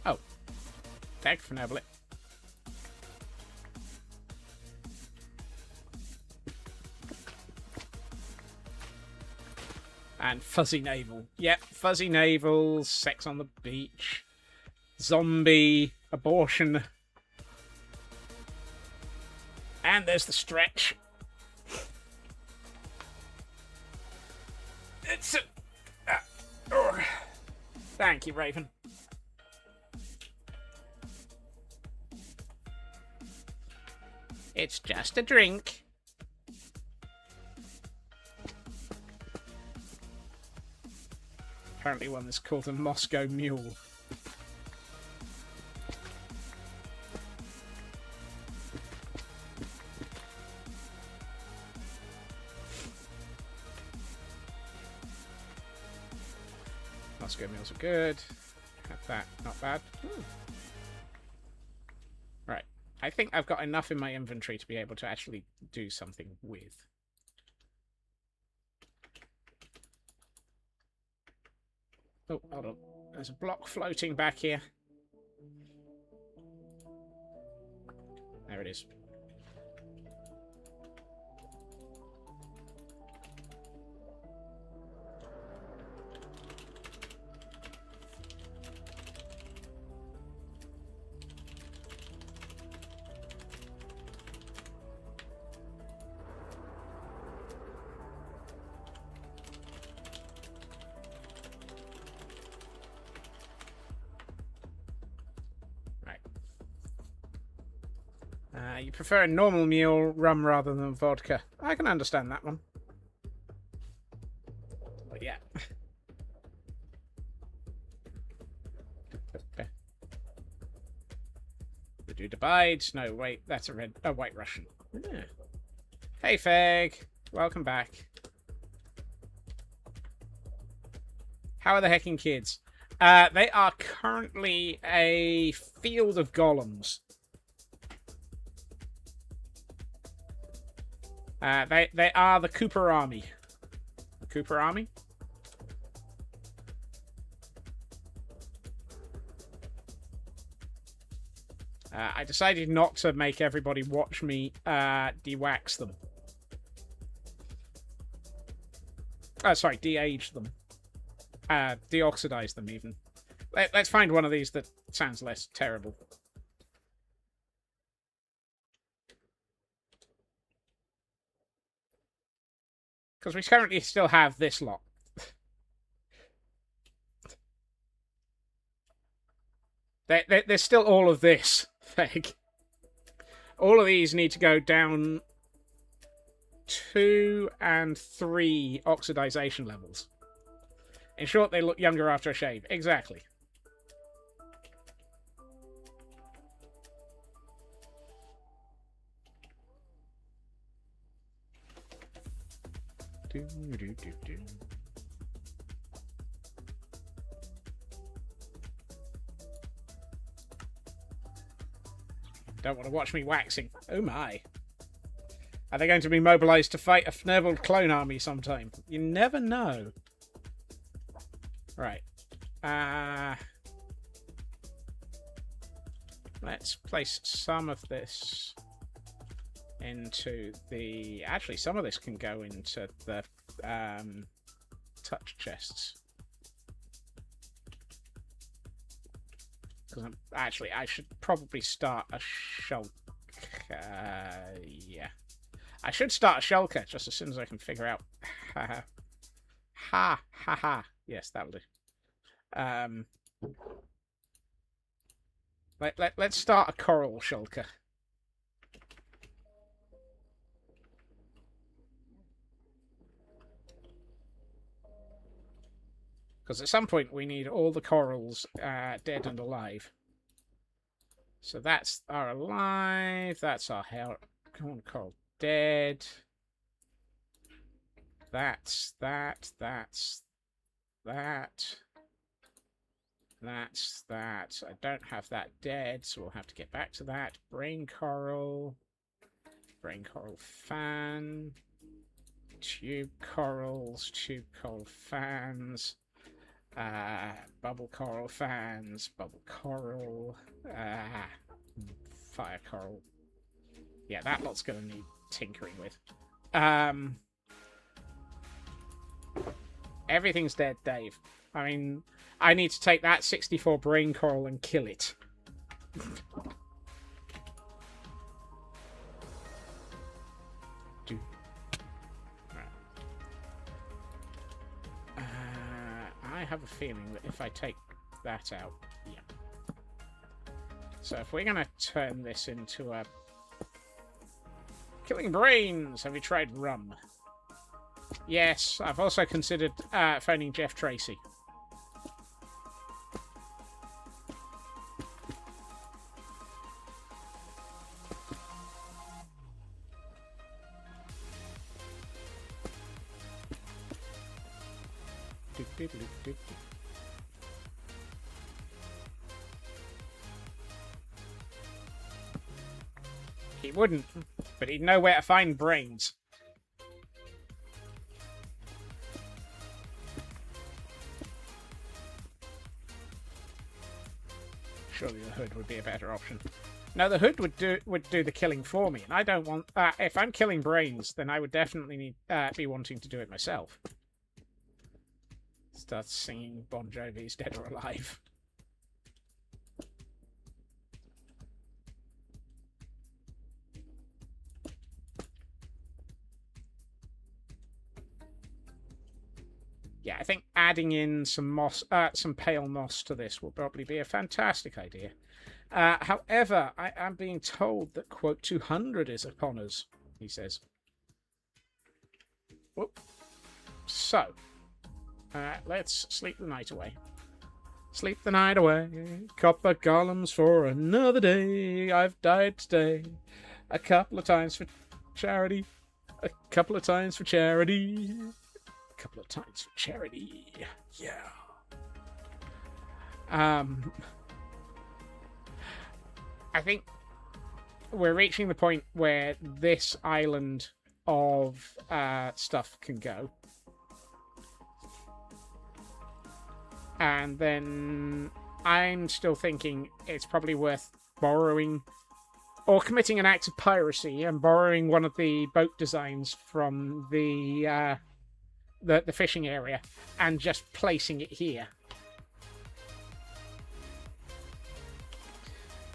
Oh. Thank you for Neblet. And Fuzzy Navel. Yep, Fuzzy Navel, Sex on the Beach, Zombie, Abortion. And there's the stretch. It's Thank you, Raven. It's just a drink. Apparently one that's called a Moscow Mule. Moscow Mules are good. Have that, not bad. Right. I think I've got enough in my inventory to be able to actually do something with. Oh, hold on. There's a block floating back here. There it is. You prefer a normal mule rum rather than vodka. I can understand that one. But yeah. The dude abides. No, wait, that's a white Russian. Yeah. Hey, Feg. Welcome back. How are the hecking kids? They are currently a field of golems. They are the Cooper Army. The Cooper Army? I decided not to make everybody watch me de-wax them. Sorry, de-age them. De-oxidize them, even. Let's find one of these that sounds less terrible. Because we currently still have this lot. There's still all of this thing. All of these need to go down 2 and 3 oxidization levels. In short, they look younger after a shave. Exactly. Don't want to watch me waxing. Oh my. Are they going to be mobilised to fight a Fnerbled clone army sometime? You never know. Right. Let's place some of this into the... Actually, some of this can go into the touch chests. Because actually, I should probably start a shulker. Yeah. I should start a shulker just as soon as I can figure out. Ha ha ha. Yes, that'll do. Let's start a coral shulker. Because at some point we need all the corals dead and alive. So that's our alive. That's our coral dead. That's that. That's that. That's that. I don't have that dead, so we'll have to get back to that. Brain coral. Brain coral fan. Tube corals. Tube coral fans. Bubble coral fans. Bubble coral. Fire coral. Yeah, that lot's going to need tinkering with. Everything's dead, Dave. I mean, I need to take that 64 brain coral and kill it. I have a feeling that if I take that out... Yeah. So if we're going to turn this into a... Killing brains! Have you tried rum? Yes, I've also considered phoning Jeff Tracy. He wouldn't, but he'd know where to find brains. Surely the hood would be a better option. No, the hood would do the killing for me, and I don't want. If I'm killing brains, then I would definitely be wanting to do it myself. Start singing Bon Jovi's "Dead or Alive." Yeah, I think adding in some moss, some pale moss to this will probably be a fantastic idea. However, I am being told that quote 200 is upon us, he says. Whoop. So, let's sleep the night away. Sleep the night away. Copper golems for another day. I've died today. A couple of times for charity. A couple of times for charity. A couple of times for charity. Yeah. I think we're reaching the point where this island of stuff can go. And then I'm still thinking it's probably worth borrowing or committing an act of piracy and borrowing one of the boat designs from the fishing area and just placing it here.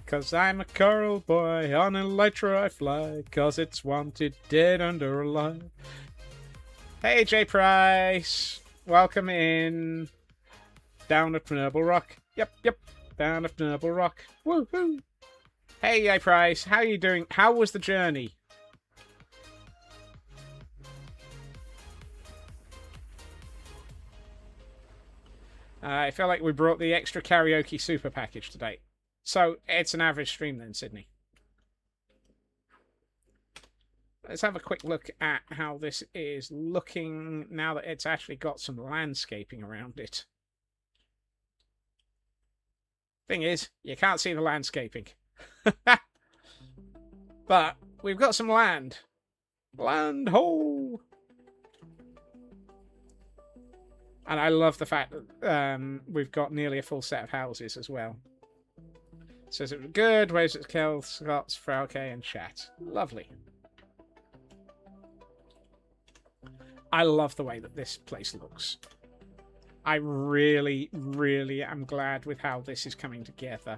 Cause I'm a coral boy, on elytra I fly, cause it's wanted dead under a line. Hey J Price, welcome in. Down at Fnerble Rock. Yep, down at Fnerble Rock. Woohoo! Hey J Price, how you doing? How was the journey? I feel like we brought the extra karaoke super package today. So, it's an average stream then, Sydney. Let's have a quick look at how this is looking now that it's actually got some landscaping around it. Thing is, you can't see the landscaping. But we've got some land. Land ho! And I love the fact that we've got nearly a full set of houses as well. Says it was good. Waves it killed Scots, Frauke, and chat. Lovely. I love the way that this place looks. I really, really am glad with how this is coming together.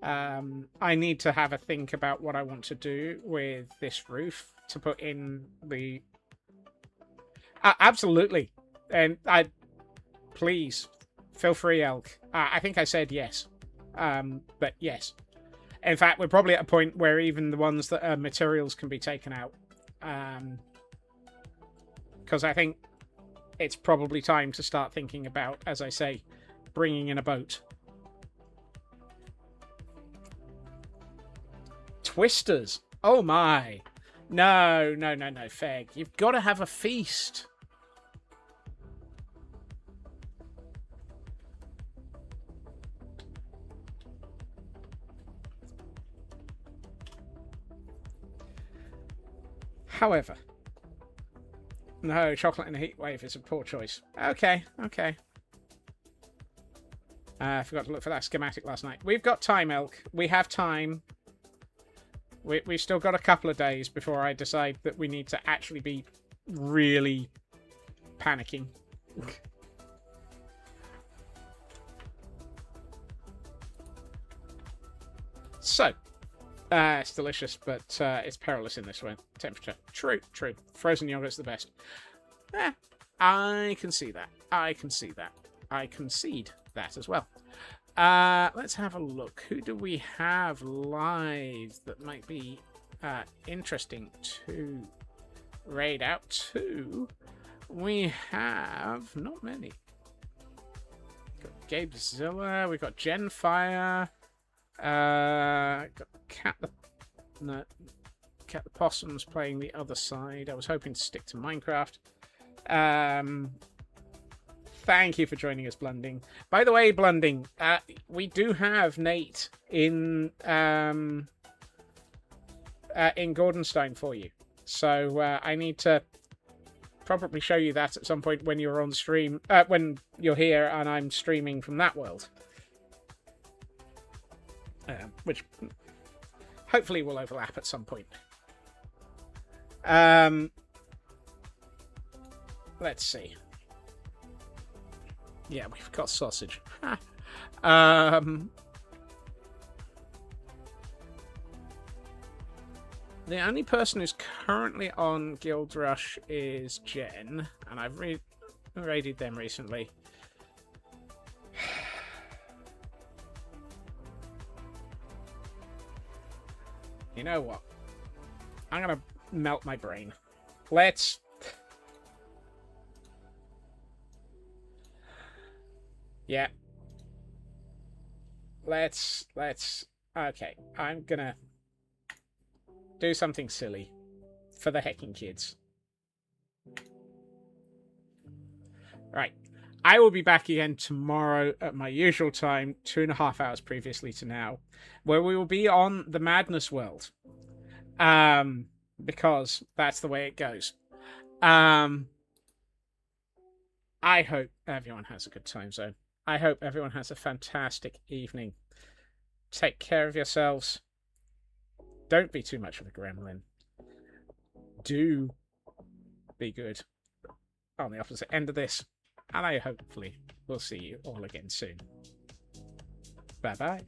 I need to have a think about what I want to do with this roof to put in the... absolutely. And please, feel free, Elk. I think I said yes. But yes. In fact, we're probably at a point where even the ones that are materials can be taken out. Because I think it's probably time to start thinking about, as I say, bringing in a boat. Twisters. Oh my. No, no, no, no, Feg. You've got to have a feast. However, no, chocolate and a heat wave is a poor choice. Okay, okay. I forgot to look for that schematic last night. We've got time, Elk. We have time. We've still got a couple of days before I decide that we need to actually be really panicking. So, it's delicious, but it's perilous in this way. Temperature. True, true. Frozen yogurt's the best. I can see that. I can see that. I concede that as well. Let's have a look. Who do we have live that might be interesting to raid out to? We have not many. Got Gabezilla. We've got Genfire. Got Cat the Possum's playing the other side. I was hoping to stick to Minecraft. Thank you for joining us, Blunding. By the way, Blunding, we do have Nate in Gordonstein for you. So I need to probably show you that at some point when you're on stream, when you're here and I'm streaming from that world. Which hopefully will overlap at some point. Let's see. Yeah, we've got sausage. The only person who's currently on Guild Rush is Jen, and I've raided them recently. You know what? I'm gonna melt my brain. Let's... Yeah. Let's... Okay, I'm gonna do something silly for the hecking kids. Right. I will be back again tomorrow at my usual time, 2.5 hours previously to now, where we will be on the Madness World. Because that's the way it goes. I hope everyone has a good time zone. I hope everyone has a fantastic evening. Take care of yourselves. Don't be too much of a gremlin. Do be good on the opposite end of this. And I hopefully will see you all again soon. Bye-bye.